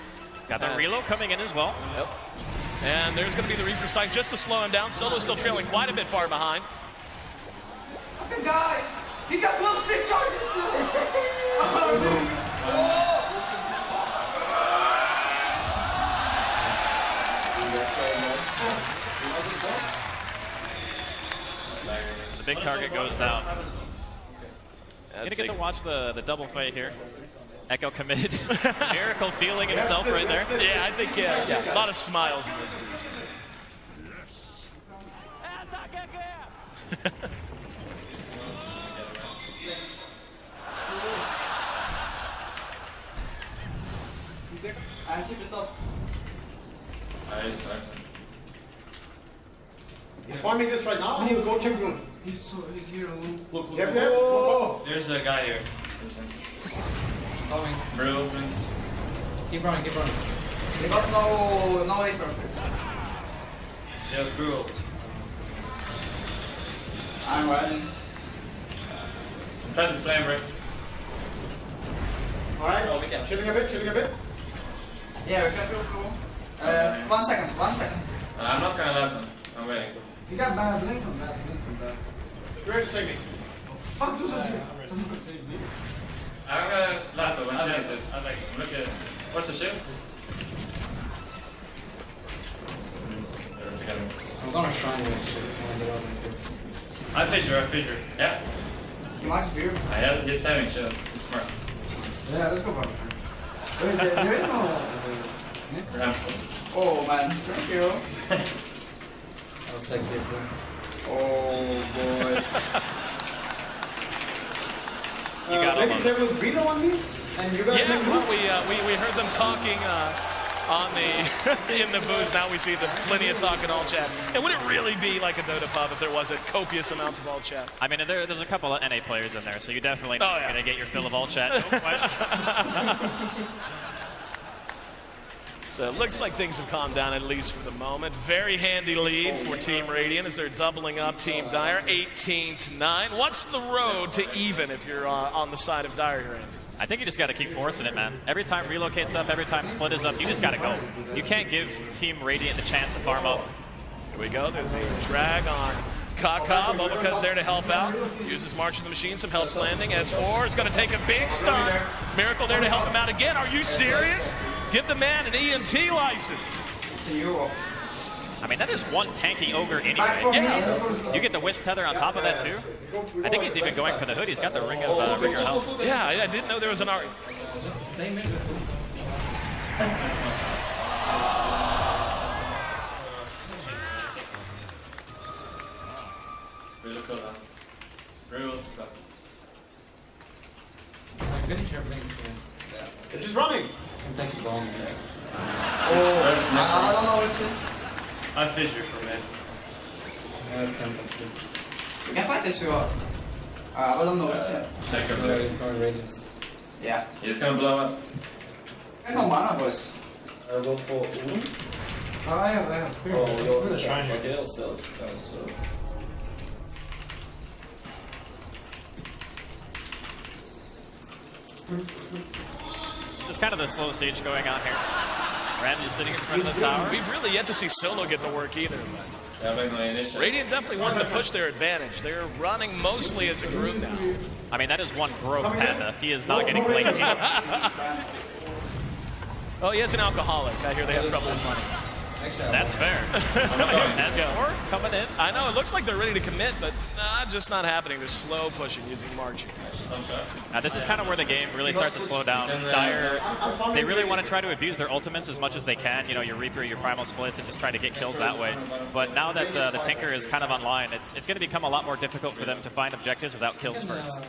Got the reload coming in as well. Yep. And there's going to be the Reaper Strike just to slow him down. Solo's still trailing quite a bit far behind. I can die. He got glow stick charges The big target goes down. You're gonna get to watch the double fight here. Echo committed. Miracle feeling himself right there. Yeah, I think, yeah. A lot of smiles in those videos. And keep it up. He's farming this right now. He'll go check room. He's here alone. Look. There's a guy here. Coming. Bro. Keep running. They got no Aper. Yeah, bro. I'm running. I'm trying to flame break. Alright, chilling a bit. Yeah, we can go through. 1 second. I'm not gonna last him. I'm waiting. You got bad blink from that. You're ready to save me. Fuck, do something. Someone save me. I'm gonna lasso when she answers. Look at what's the shield? I'm gonna shrine you and shit when I get out of here. I fissure. Yeah. He likes beer. I have just having shield. He's smart. Yeah, let's go for it. Wait, there is no... Ramses. Oh man, thank you. I'll say it too. Oh boys. Maybe there will be no on me, and you guys. Yeah, well, we heard them talking on the in the booze. Now we see plenty of talk in all chat. And would it really be like a Dota pub if there wasn't copious amounts of all chat? I mean, there's a couple of NA players in there, so you definitely are going to get your fill of all chat. No question. So it looks like things have calmed down, at least for the moment. Very handy lead for Team Radiant as they're doubling up Team Dire, 18-9. What's the road to even if you're on the side of Dire here, Andy? I think you just got to keep forcing it, man. Every time relocate's up, every time split is up, you just got to go. You can't give Team Radiant the chance to farm up. Here we go. There's a drag on Kaka. Boboka's there to help out. Uses March of the Machine, some helps landing. S4 is going to take a big stun. Miracle there to help him out again. Are you serious? Give the man an EMT license. It's a Euro. I mean, that is one tanky ogre anyway. Yeah. You get the wisp tether on top of that too. I think he's even going for the hood. He's got the ring of Ringer health. Yeah, I didn't know there was an art. Really cool, huh? Very well stuff. They're just running. Kentucky bomb. I don't know what's it. I'm Fisher for man. We can fight this you are. I don't know what's it. Check up there. Yeah. He's gonna blow up. I have no mana, boys. I'll go for Ulm. I have. Oh, you're trying to get yourself. So. Just kind of the slow siege going on here. Ramsey's sitting in front of the tower. We've really yet to see Solo get the work either, but Yeah, Radiant definitely wanted to push their advantage. They're running mostly as a group now. I mean, that is one broke Panda. He is not getting blanked. Oh, he is an alcoholic. I hear they have trouble with money. That's fair. S4 coming in. I know, it looks like they're ready to commit, but just not happening. They're slow pushing using marching. Now, this is kind of where the game really starts to slow down. Dire, they really want to try to abuse their ultimates as much as they can. You know, your Reaper, your Primal Splits, and just try to get kills that way. But now that the Tinker is kind of online, it's going to become a lot more difficult for them to find objectives without kills first.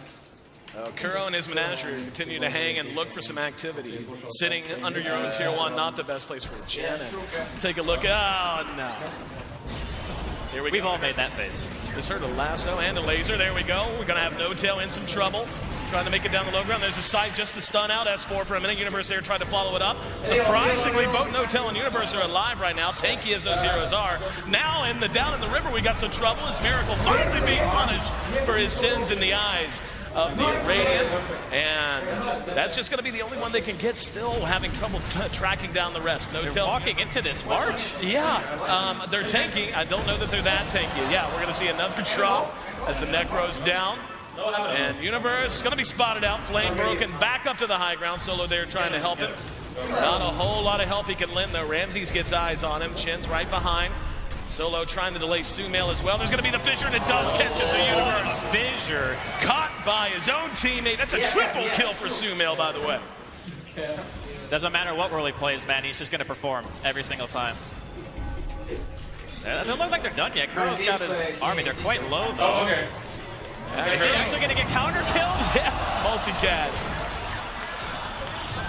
Kuro and his menagerie continue to hang and look for some activity. Sitting under your own tier 1, not the best place for a Jen. Take a look. Oh, no. Here we go. We've all made that face. Just heard a lasso and a laser. There we go. We're going to have No-Tail in some trouble. Trying to make it down the low ground. There's a sight just to stun out S4 for a minute. Universe there tried to follow it up. Surprisingly, both No-Tail and Universe are alive right now. Tanky as those heroes are. Now down in the river, we got some trouble. As Miracle finally being punished for his sins in the eyes of the Radiant, and that's just going to be the only one they can get. Still having trouble tracking down the rest. They're walking into this march. Yeah, they're tanky. I don't know that they're that tanky. Yeah, we're going to see another drop as the Necro's down. And Universe is going to be spotted out. Flame broken back up to the high ground. Solo there trying to help him. Not a whole lot of help he can lend though. Ramses gets eyes on him. Chin's right behind. Solo trying to delay Sumail as well. There's going to be the Fissure, and it does catch as a Universe. Fissure caught by his own teammate. That's a triple kill for Sumail, by the way. Doesn't matter what role he plays, man. He's just going to perform every single time. They don't look like they're done yet. Kuro's got his army. They're quite low, though. Oh, okay. Is he actually going to get counter killed? Yeah, multicast.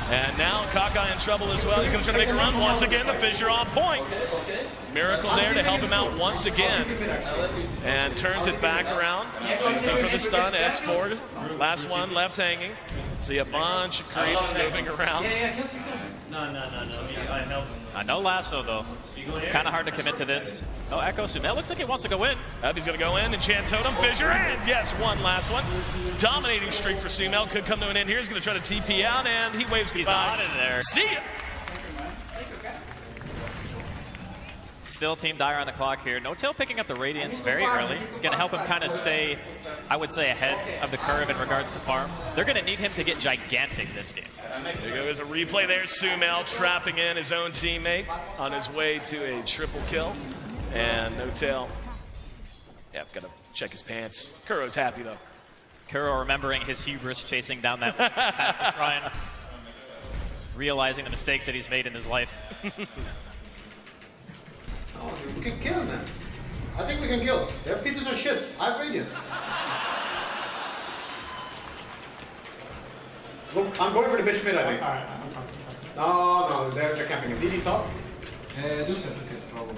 And now Kaka in trouble as well. He's going to try to make a run once again. The Fissure on point. Miracle there to help him out once again. And turns it back around. Looking for the stun. S4. Last one left hanging. See a bunch of creeps moving around. No. I help him. No lasso, though. It's kind of hard to commit to this. Oh, Echo Sumail looks like he wants to go in. He's going to go in. Enchant Totem, Fissure, and yes, one last one. Dominating streak for Sumail. Could come to an end here. He's going to try to TP out, and he waves goodbye. He's hot in there. See ya! Still Team Dire on the clock here. No-Tail picking up the Radiance very early. It's going to help him kind of stay, I would say, ahead of the curve in regards to farm. They're going to need him to get gigantic this game. There goes a replay there. Sumail trapping in his own teammate on his way to a triple kill. And No-Tail, got to check his pants. Kuro's happy, though. Kuro remembering his hubris chasing down that past the shrine. Realizing the mistakes that he's made in his life. Oh, dude, we can kill them. I think we can kill them. They're pieces of shit. I have Radiance. Look, I'm going for the bitch mid, I think. No, they're camping him. DD top. Dusa took it, probably.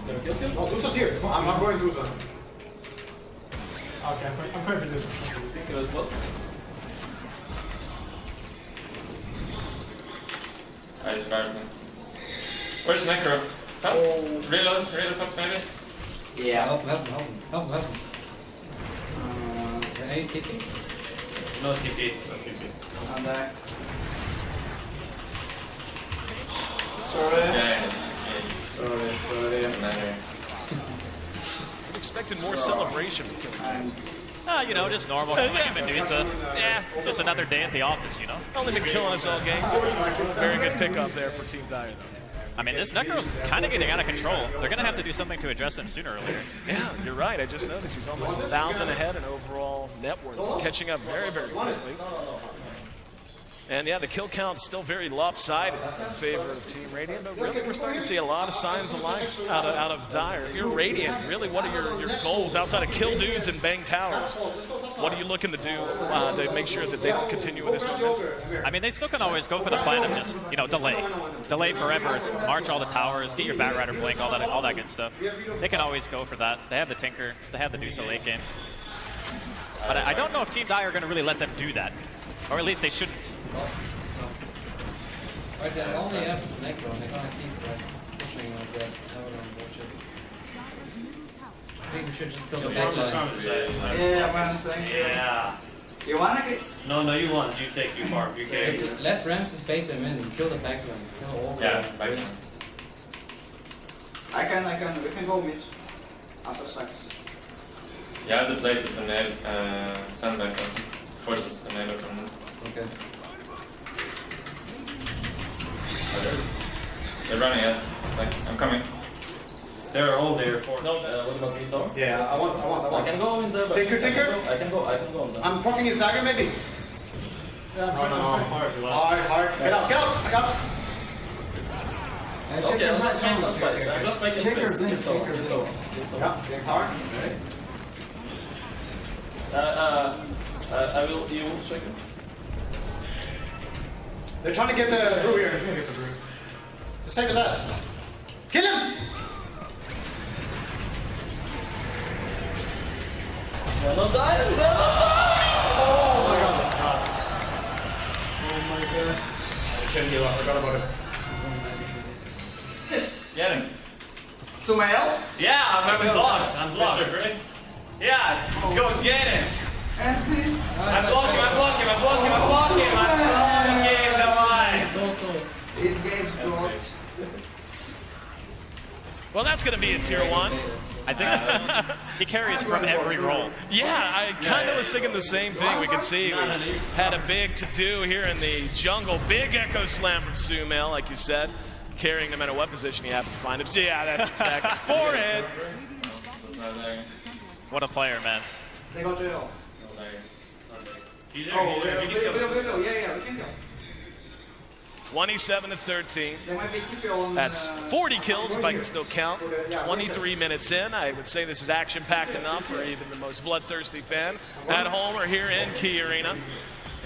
No, Dusa's here. I'm going Dusa. Okay, I'm going for Dusa. You think it was low? I scarred me. Where's Necro? Top? Reload top maybe? Yeah. Help him. Are you TP? No TP. I'm back. Sorry. Expected more celebration from Killing. You know, just normal Medusa. Yeah. It's just another day at the office, you know? Only been killing us all game. Very good pickup there for Team Dire, though. I mean, this Necro's kind of getting out of control. They're going to have to do something to address him sooner or later. Yeah, you're right. I just noticed he's almost 1,000 ahead in overall net worth. Catching up very, very quickly. And yeah, the kill count's still very lopsided in favor of Team Radiant, but really we're starting to see a lot of signs of life out of Dire. If you're Radiant, really what are your goals outside of kill dudes and bang towers? What are you looking to do to make sure that they don't continue with this momentum? I mean, they still can always go for the plan of just, you know, delay. Delay forever, march all the towers, get your Batrider blink, all that good stuff. They can always go for that. They have the Tinker, they have the Dusa late game. But I don't know if Team Dire are going to really let them do that. Or at least they shouldn't. Right, they only have this Necro and they're gonna keep pushing like that. Bullshit. I think we should just kill the backline. Yeah, man. Yeah. You wanna get? No, you want. You take your farm. You can. Let Ramses bait them in and kill the backline. Kill all the backline. I can. We can go mid. After sucks. Yeah, the plate to nail sandbag forces the nail to move. Okay. They're running it. Like, I'm coming. They're all there for. No, what about me, Thor? Yeah, I want. I can go in the. Tinker. I can go. I'm fucking his dagger, maybe. No. Hard. Get out. I got it. Okay, I'll just make some space. I'm just making space. Get low. Yeah, getting tower. I will. You will check it. They're trying to get the brew here. Just save his ass. Kill him! No die! Oh my god. I shouldn't give up. I forgot about it. Yes. Get him. Sumail? Yeah, I'm blocked. I'm blocked. Yeah, go get him. And this. I'm blocking. It's game's blocked. Well, that's going to be a tier 1. I think so. He carries from every role. Yeah, I kind of was thinking the same thing. We can see we had a big to-do here in the jungle. Big Echo Slam from Sumail, like you said. Carrying no matter what position he happens to find him. So yeah, that's exactly. Forehead. What a player, man. They go to hell. We Yeah, we can go. 27-13. They might be TP on. That's 40 kills if I can still count. 23 minutes in. I would say this is action-packed enough for even the most bloodthirsty fan at home or here in Key Arena.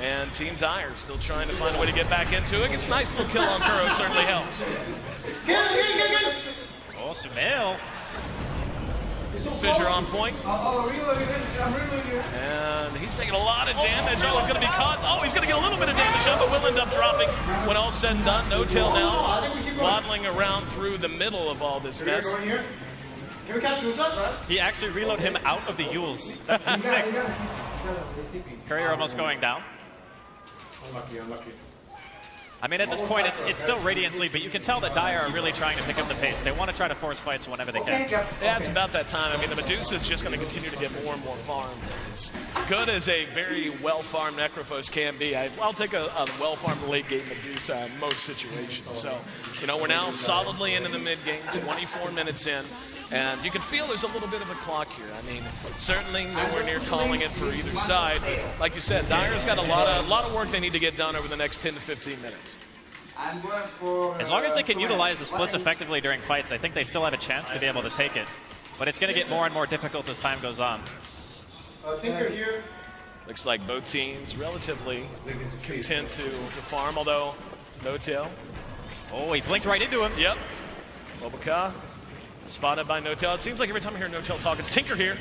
And Team Dire still trying to find a way to get back into it. It's a nice little kill on Kuro, certainly helps. Oh, Sumail. Fissure on point. I'm reloading here. And he's taking a lot of damage. Oh, he's going to be caught. Oh, he's going to get a little bit of damage up, but will end up dropping when all's said and done. No tail now. Waddling around through the middle of all this mess. Can we catch Dusa? He actually reloaded him out of the Yules. Courier almost going down. Unlucky. I mean, at this point, it's still Radiant's lead, but you can tell that Dire are really trying to pick up the pace. They want to try to force fights whenever they can. Yeah, it's about that time. I mean, the Medusa is just going to continue to get more and more farmed. As good as a very well-farmed Necrophos can be, I'll take a well-farmed late-game Medusa in most situations. So, you know, we're now solidly into the mid-game, 24 minutes in. And you can feel there's a little bit of a clock here. I mean, certainly nowhere near calling it for either side. But like you said, Dire's got a lot of work they need to get done over the next 10 to 15 minutes. As long as they can utilize the splits effectively during fights, I think they still have a chance to be able to take it. But it's going to get more and more difficult as time goes on. Tinker here. Looks like both teams relatively content to farm, although no tail. Oh, he blinked right into him. Yep. Bobaka. Spotted by No-Tail. It seems like every time I hear No-Tail talk, it's Tinker here.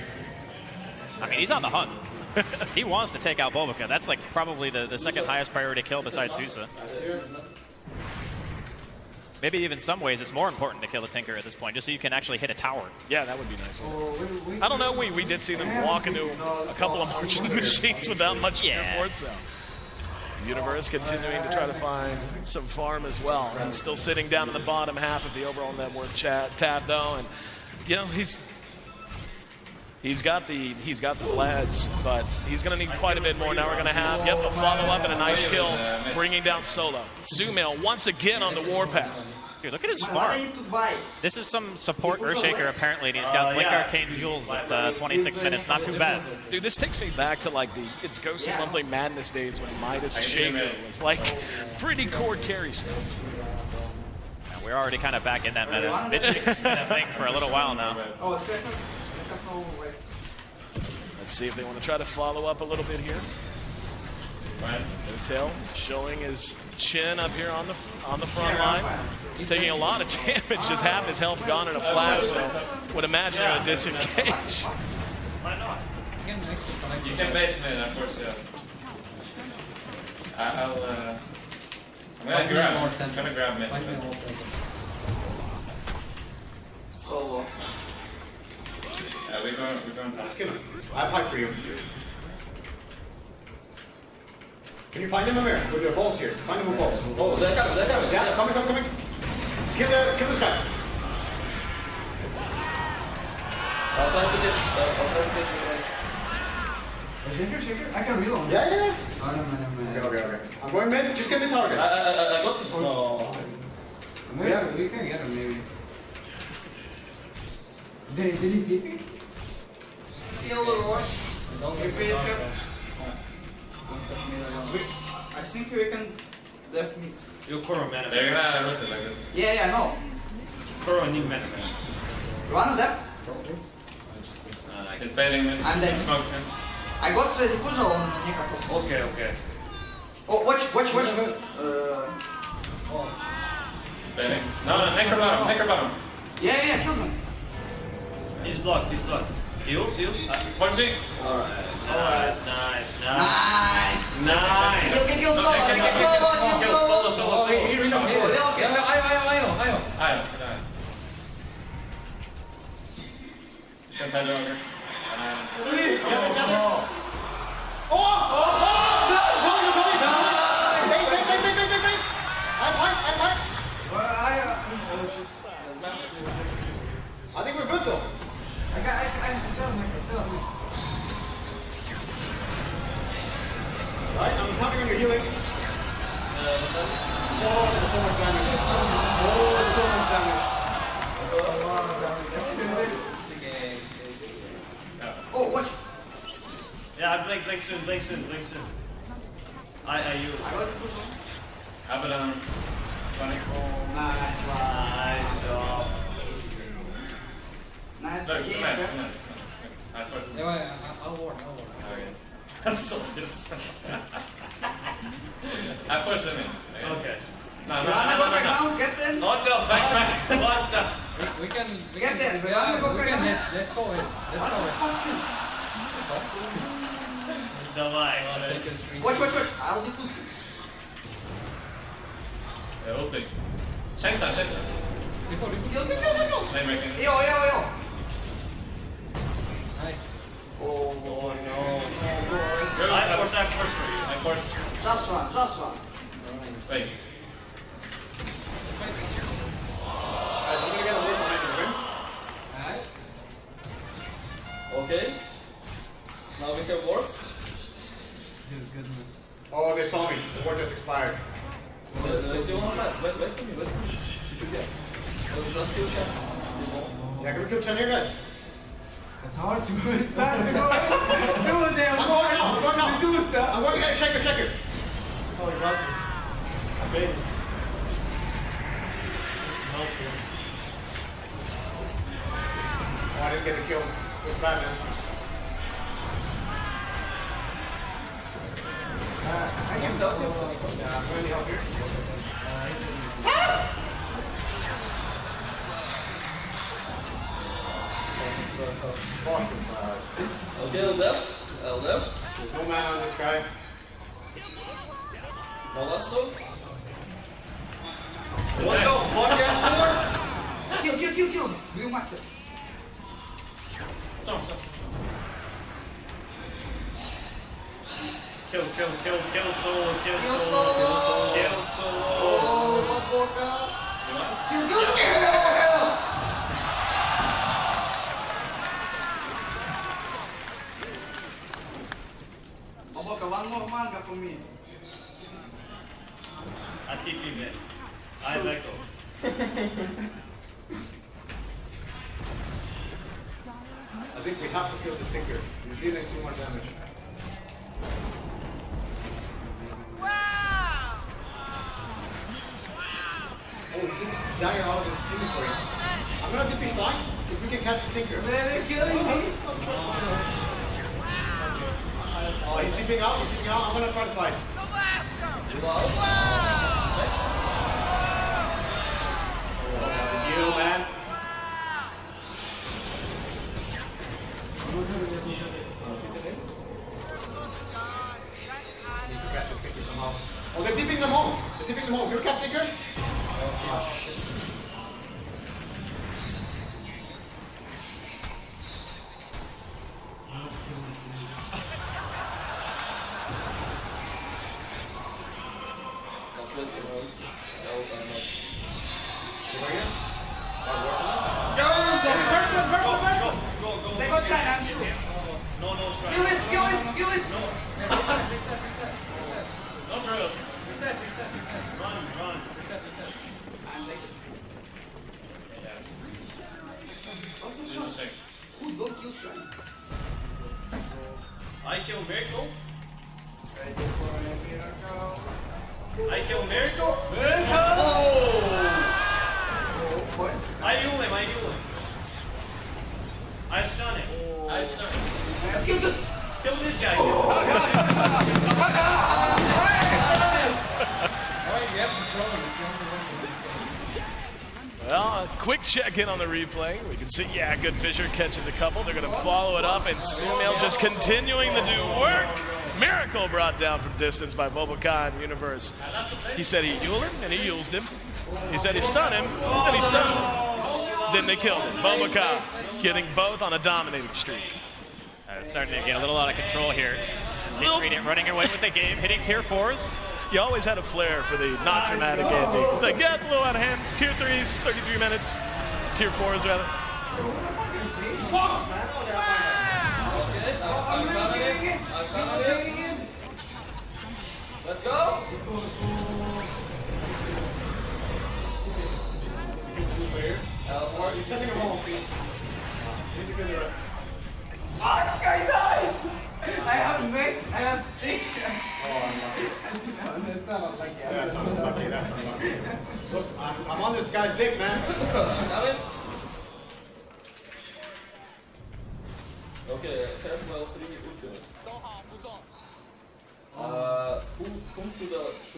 I mean, he's on the hunt. He wants to take out Bulbaka. That's like probably the second highest priority kill besides Dusa. Maybe even some ways it's more important to kill a Tinker at this point, just so you can actually hit a tower. Yeah, that would be nice. I don't know, we did see them walk into a couple of marching machines without much effort, so. Universe continuing to try to find some farm as well. He's still sitting down in the bottom half of the overall net worth tab, though, and you know He's got the lads, but he's going to need quite a bit more. Now we're going to have, a follow-up and a nice kill, bringing down Solo. Sumail once again on the warpath. Dude, look at his farm. This is some support Earthshaker apparently, and he's got Blink Arcane's Yules at 26 minutes. Not too bad. Dude, this takes me back to like it's Ghost of Monthly Madness days when Midas Shaker was like pretty core carry stuff. Yeah, we're already kind of back in that meta. It's been a thing for a little while now. Let's see if they want to try to follow up a little bit here. Hotel showing his chin up here on the front line. Taking a lot of damage, just half his health gone in a flash, so would imagine they're going to disengage. Why not? You can bait me, of course, yeah. I'm gonna grab mid. Solo. Yeah, we're going past. I fight for you. Can you find him, Amir? With your balls here. Find him with balls. Oh, they're coming. Yeah, coming. Kill this guy. Shaker? I can reload. Yeah. Oh, no. Okay. I'm going mid. Just get the target. I got him. No. Yeah. We can get him, maybe. Did he TP? Kill the rush. I think we can definitely. You Kuro mana. They're gonna rotate like this. Yeah, no. Kuro needs mana, man. You wanna def? He's baiting me. I'm dead. Smoke him. I got diffuser on Nikakos. Okay. Oh, watch. Baiting. No, neck or bottom. Yeah, kills him. He's blocked. Heals. Punching. Alright. Nice. Kill solo. Oh, he reloaded. I know. Send that over. I think we're good though. I still have Right, I'm coming on your healing. So much damage. Oh, watch. Yeah, blink soon. I use. Abaddon. Nice job. Nice game. Yeah, I'll ward. Okay. That's so dis. I pushed him in. Okay. No. Get in. Not the back. What the? We can Get in. we can hit. Let's go in. Watch. I'll defuse you. Yeah, we'll think. Check that. Kill. Lane breaking. Yo. Nice. Oh no. Good. I forced. Just one. Wait. I'm gonna get a word behind you, Alright. Okay. Now we can ward. Oh, they saw me. The word just expired. They still want that. Wait for me. Just kill Chen. Yeah, can we kill Chen here, guys? It's hard to do. It's bad to go. Do it, damn. I'm going now. Do it, sir. I'm going ahead. Check it. Oh, you got me. I'm baiting. Oh, I didn't get the kill. It's bad, man. I can help you. Yeah, I'm going to help here. Okay, L left. There's no mana on this guy. No lasso. What the fuck, Astor? Kill. Blue masters. Stop. Kill solo. Oh, boca. Kill. One more manga for me. I keep him in. I let go. I think we have to kill the Tinker. He's dealing too much damage. Oh, he keeps Dagger out of his inventory. I'm gonna TP slide if we can catch the Tinker. Man, they're killing me. Oh, he's TPing out, I'm gonna try to fight. You, man. Oh, they're tipping them home. They're tipping them home. You're catch Tinker? Oh, shit. They go try, I'm sure. Kill it. Don't throw it. Run. I'm like, Just a second. who don't kill Shrine? I kill Miracle. Ready for a miracle. I kill Miracle. Oh, what? I heal him. I stun him. Kill this guy. Well, a quick check-in on the replay. We can see, yeah, Good Fisher catches a couple. They're going to follow it up, and Sumail just continuing to do work. Miracle brought down from distance by Bobokan Universe. He said he healed him, and he used him. He said he stunned him, and he stunned him. Then they killed him. Bobokan getting both on a dominating streak. Starting to get a little out of control here. Team Gradient running away with the game, hitting tier 4s. You always had a flair for the not dramatic ending. It's like, yeah, it's a little out of hand. Tier 3s, 33 minutes. Tier 4s, rather. Let's go. You're sending him home. Oh, that guy died! I have Mick, I have Stick. That's not unlucky. Look, I'm on this guy's dick, man. Okay, Caswell 3 ultimate.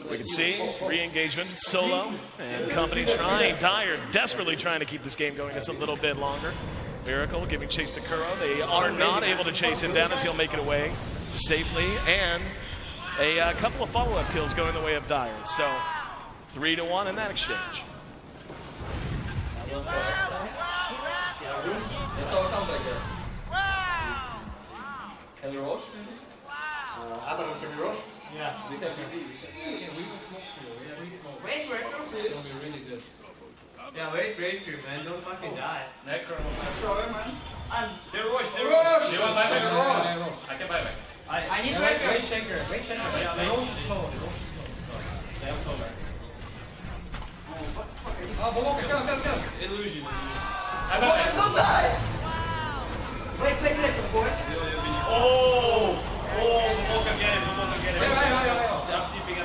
We can see re-engagement, Solo and company trying, Dire desperately trying to keep this game going just a little bit longer. Miracle giving chase to Kuro. They are not able to chase him down as he'll make it away safely, and a couple of follow-up kills going the way of Dire. So 3-1 in that exchange. It's all comeback, yes. Can we rush? Abaddon, can we rush? Yeah. We can smoke through. Yeah, we smoke. Wait, It's gonna be really good. Yeah, wait, man. Don't fucking die. Necro. Sure, man. They rush. You want buy back? I can buy back. I need Breaker. Wait, Shaker. Yeah, they don't slow. They have slow back. What the fuck are you? Oh, come. Illusion. Don't die! Wait, boys. Oh, Momoka get it. I'm sleeping.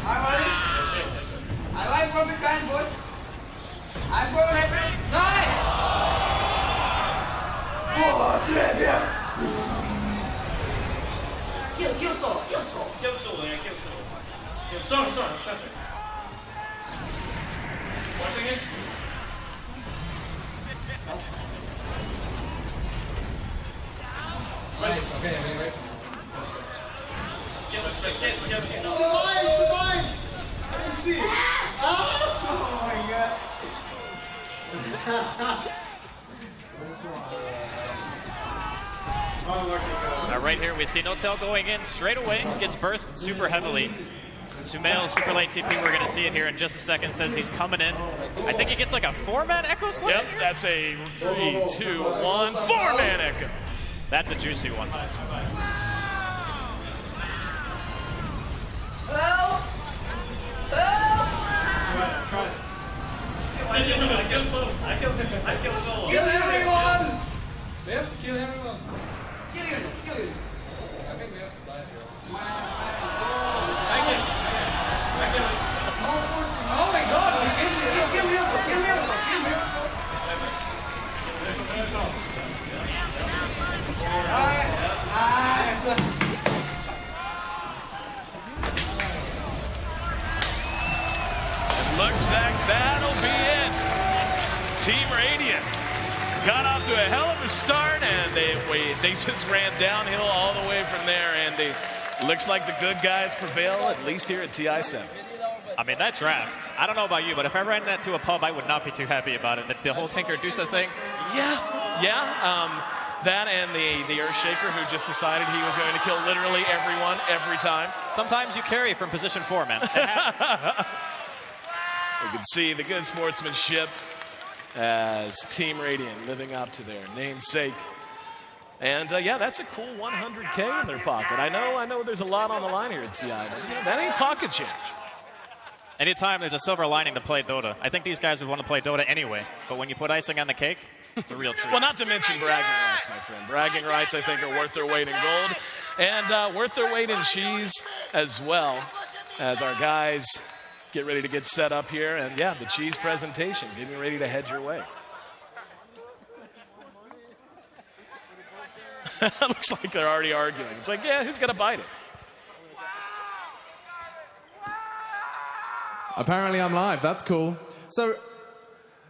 I'm ready. I like from behind, boys. I'm going happy. Nice! Oh, Srebia! Kill Solo. Kill Solo. Storm, accept it. Watching it. Nice, okay, wait. Get. Goodbye! I didn't see it. Oh my god. Right here, we see Notel going in straight away, gets burst super heavily. Sumail, super late TP, we're going to see it here in just a second, says he's coming in. I think he gets like a 4-man Echo Slug. Yep, that's a 3, 2, 1, 4-man Echo. That's a juicy one. Kill everyone! We have to kill everyone. Kill you! I think we have to die here. Oh my god! Kill me! Looks like that'll be it. Team Radiant got off to a hell of a start, and they just ran downhill all the way from there. And looks like the good guys prevail, at least here at TI7. I mean, that draft, I don't know about you, but if I ran that to a pub, I would not be too happy about it. The whole Tinker-Dusa thing. Yeah. That and the Earthshaker, who just decided he was going to kill literally everyone every time. Sometimes you carry from position 4, man. You can see the good sportsmanship as Team Radiant living up to their namesake. And yeah, that's a cool 100K in their pocket. I know there's a lot on the line here at TI, but that ain't pocket change. Anytime there's a silver lining to play Dota, I think these guys would want to play Dota anyway. But when you put icing on the cake, it's a real treat. Well, not to mention bragging rights, my friend. Bragging rights, I think, are worth their weight in gold. And worth their weight in cheese as well, as our guys get ready to get set up here. And yeah, the cheese presentation, getting ready to head your way. Looks like they're already arguing. It's like, yeah, who's going to bite it? Apparently I'm live. That's cool. So,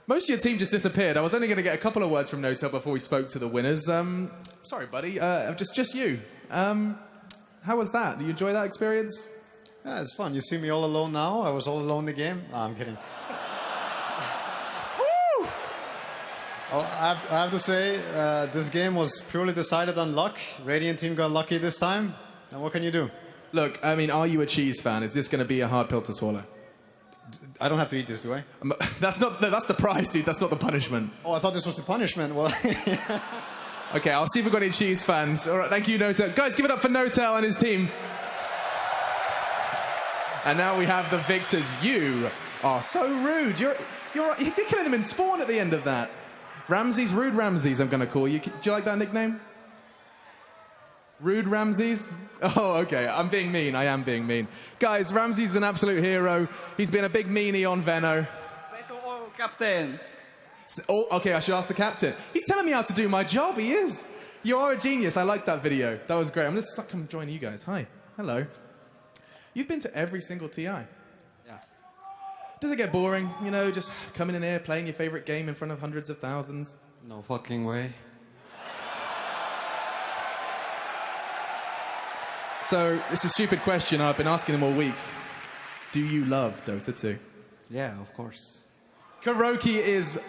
most of your team just disappeared. I was only going to get a couple of words from Notel before we spoke to the winners. Sorry, buddy. Just you. How was that? Did you enjoy that experience? Yeah, it's fun. You see me all alone now. I was all alone in the game. No, I'm kidding. Woo! I have to say, this game was purely decided on luck. Radiant team got lucky this time. And what can you do? Look, I mean, are you a cheese fan? Is this going to be a hard pill to swallow? I don't have to eat this, do I? That's the prize, dude. That's not the punishment. Oh, I thought this was the punishment. Well, okay, I'll see if we've got any cheese fans. All right, thank you, Notel. Guys, give it up for Notel and his team. And now we have the victors. You are so rude. You're killing them in spawn at the end of that. Ramses, Rude Ramses, I'm going to call you. Do you like that nickname? Rude Ramses? Oh, okay. I'm being mean. I am being mean. Guys, Ramses is an absolute hero. He's been a big meanie on Venno. Captain. Oh, okay, I should ask the captain. He's telling me how to do my job. He is. You are a genius. I like that video. That was great. I'm just come join you guys. Hi. Hello. You've been to every single TI. Yeah. Does it get boring? You know, just coming in here, playing your favorite game in front of hundreds of thousands? No fucking way. So, it's a stupid question. I've been asking them all week. Do you love Dota 2? Yeah, of course. Kuroki is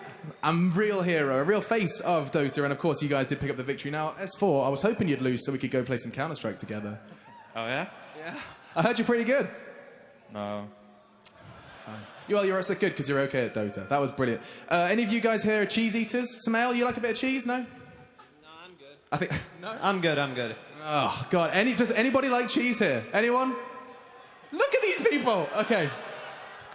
a real hero, a real face of Dota, and of course you guys did pick up the victory. Now, S4, I was hoping you'd lose so we could go play some Counter-Strike together. Oh, yeah? Yeah. I heard you're pretty good. No. Fine. Well, you're so good because you're okay at Dota. That was brilliant. Any of you guys here are cheese eaters? Samael, you like a bit of cheese? No? No, I'm good. I think... No? I'm good. Oh, God. Does anybody like cheese here? Anyone? Look at these people. Okay.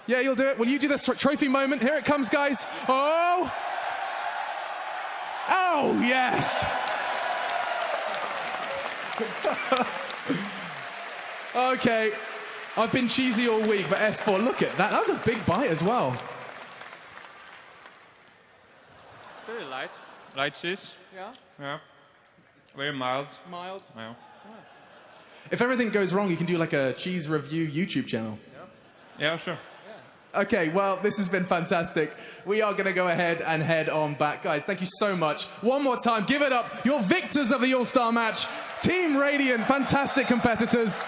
Yeah, you'll do it. Will you do this trophy moment? Here it comes, guys. Oh! Oh, yes! Okay. I've been cheesy all week, but S4, look at that. That was a big bite as well. It's very light. Light cheese. Yeah? Yeah. Very mild. Mild? Yeah. If everything goes wrong, you can do like a cheese review YouTube channel. Yeah, sure. Okay, well, this has been fantastic. We are going to go ahead and head on back. Guys, thank you so much. One more time, give it up. Your victors of the All-Star match, Team Radiant, fantastic competitors.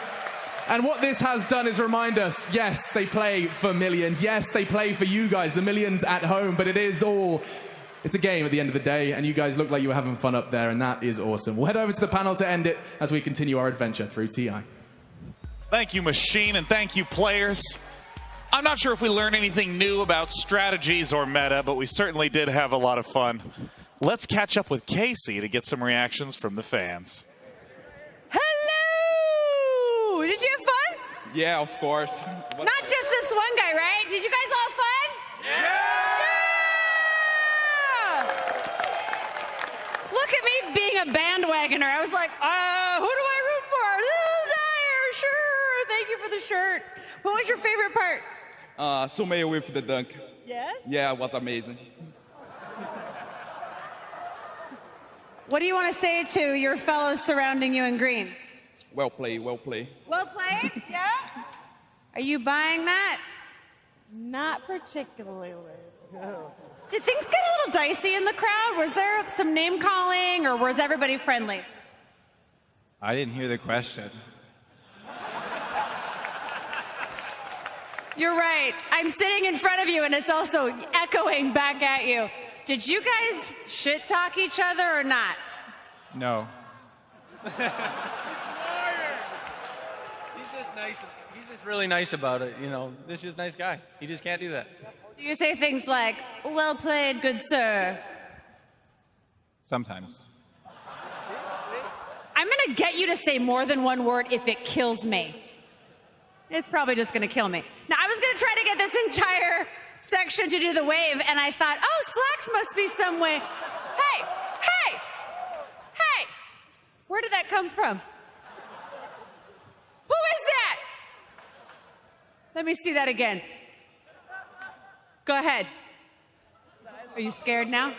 And what this has done is remind us, yes, they play for millions. Yes, they play for you guys, the millions at home, but it's a game at the end of the day, and you guys look like you were having fun up there, and that is awesome. We'll head over to the panel to end it as we continue our adventure through TI. Thank you, Machine, and thank you, players. I'm not sure if we learned anything new about strategies or meta, but we certainly did have a lot of fun. Let's catch up with Casey to get some reactions from the fans. Hello! Did you have fun? Yeah, of course. Not just this one guy, right? Did you guys all have fun? Yeah! look at me being a bandwagoner. I was like, who do I root for? Dyer, sure. Thank you for the shirt. What was your favorite part? Sumail with the dunk. Yes? Yeah, it was amazing. What do you want to say to your fellows surrounding you in green? Well played, well played. Well played? Yeah? Are you buying that? Not particularly. No. Did things get a little dicey in the crowd? Was there some name calling or was everybody friendly? I didn't hear the question. You're right. I'm sitting in front of you and it's also echoing back at you. Did you guys shit talk each other or not? No. He's just nice. He's just really nice about it. You know, this is a nice guy. He just can't do that. Do you say things like, well played, good sir? Sometimes. I'm going to get you to say more than one word if it kills me. It's probably just going to kill me. Now, I was going to try to get this entire section to do the wave, and I thought, oh, Slacks must be some way. Hey, hey, hey! Where did that come from? Who is that? Let me see that again. Go ahead. Are you scared now?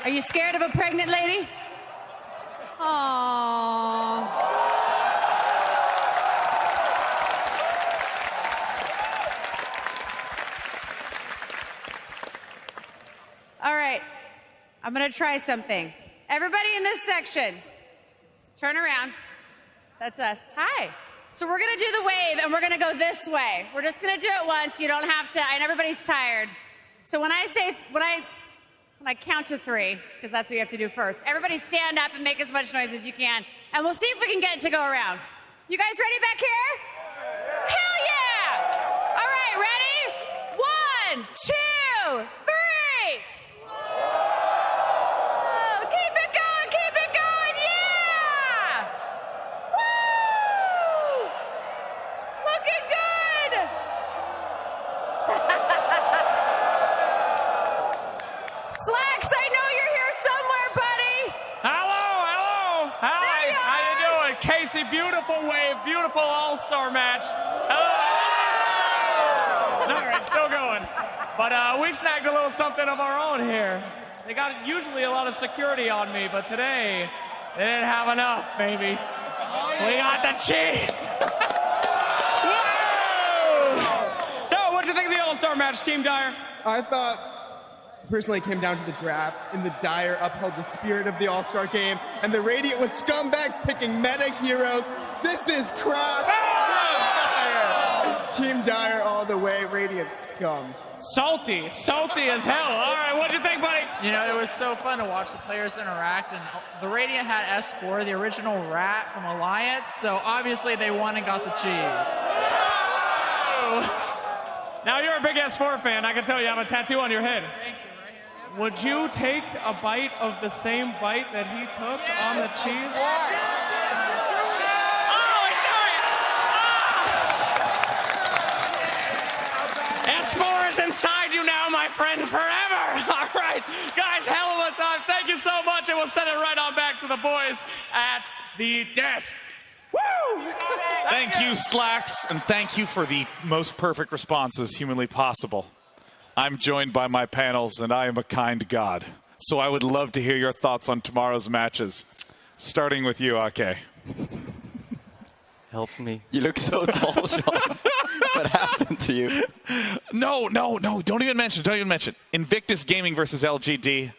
Are you scared of a pregnant lady? Aww. All right, I'm gonna try something. Everybody in this section, turn around. That's us. Hi. So we're gonna do the wave and we're gonna go this way. We're just gonna do it once. You don't have to, and everybody's tired. So when I count to 3, because that's what you have to do first, everybody stand up and make as much noise as you can, and we'll see if we can get it to go around. You guys ready back here? Hell yeah! All right, ready? 1, 2, 3. Oh, keep it going, yeah! Woo! Looking good! Slacks, I know you're here somewhere, buddy. Hello. Hi, how you doing? Casey, beautiful wave, beautiful all-star match. Hello. All right, still going. But we snagged a little something of our own here. They got usually a lot of security on me, but today they didn't have enough, baby. We got the cheese. So, what'd you think of the all-star match, Team Dyer? I thought, personally, it came down to the draft, and the Dyer upheld the spirit of the All-Star game, and the Radiant was scumbags picking meta heroes. This is crap. Team Dyer all the way, Radiant scum. Salty as hell. All right, what'd you think, buddy? You know, it was so fun to watch the players interact, and the Radiant had S4, the original rat from Alliance, so obviously they won and got the cheese. Now, you're a big S4 fan. I can tell you have a tattoo on your head. Thank you. Would you take a bite of the same bite that he took on the cheese? S4 is inside you now, my friend, forever. All right, guys, hell of a time. Thank you so much, and we'll send it right on back to the boys at the desk. Woo! Thank you, Slacks, and thank you for the most perfect responses humanly possible. I'm joined by my panels, and I am a kind God. So I would love to hear your thoughts on tomorrow's matches. Starting with you, Ake. Help me. You look so tall, Sean. What happened to you? No. Don't even mention. Invictus Gaming versus LGD.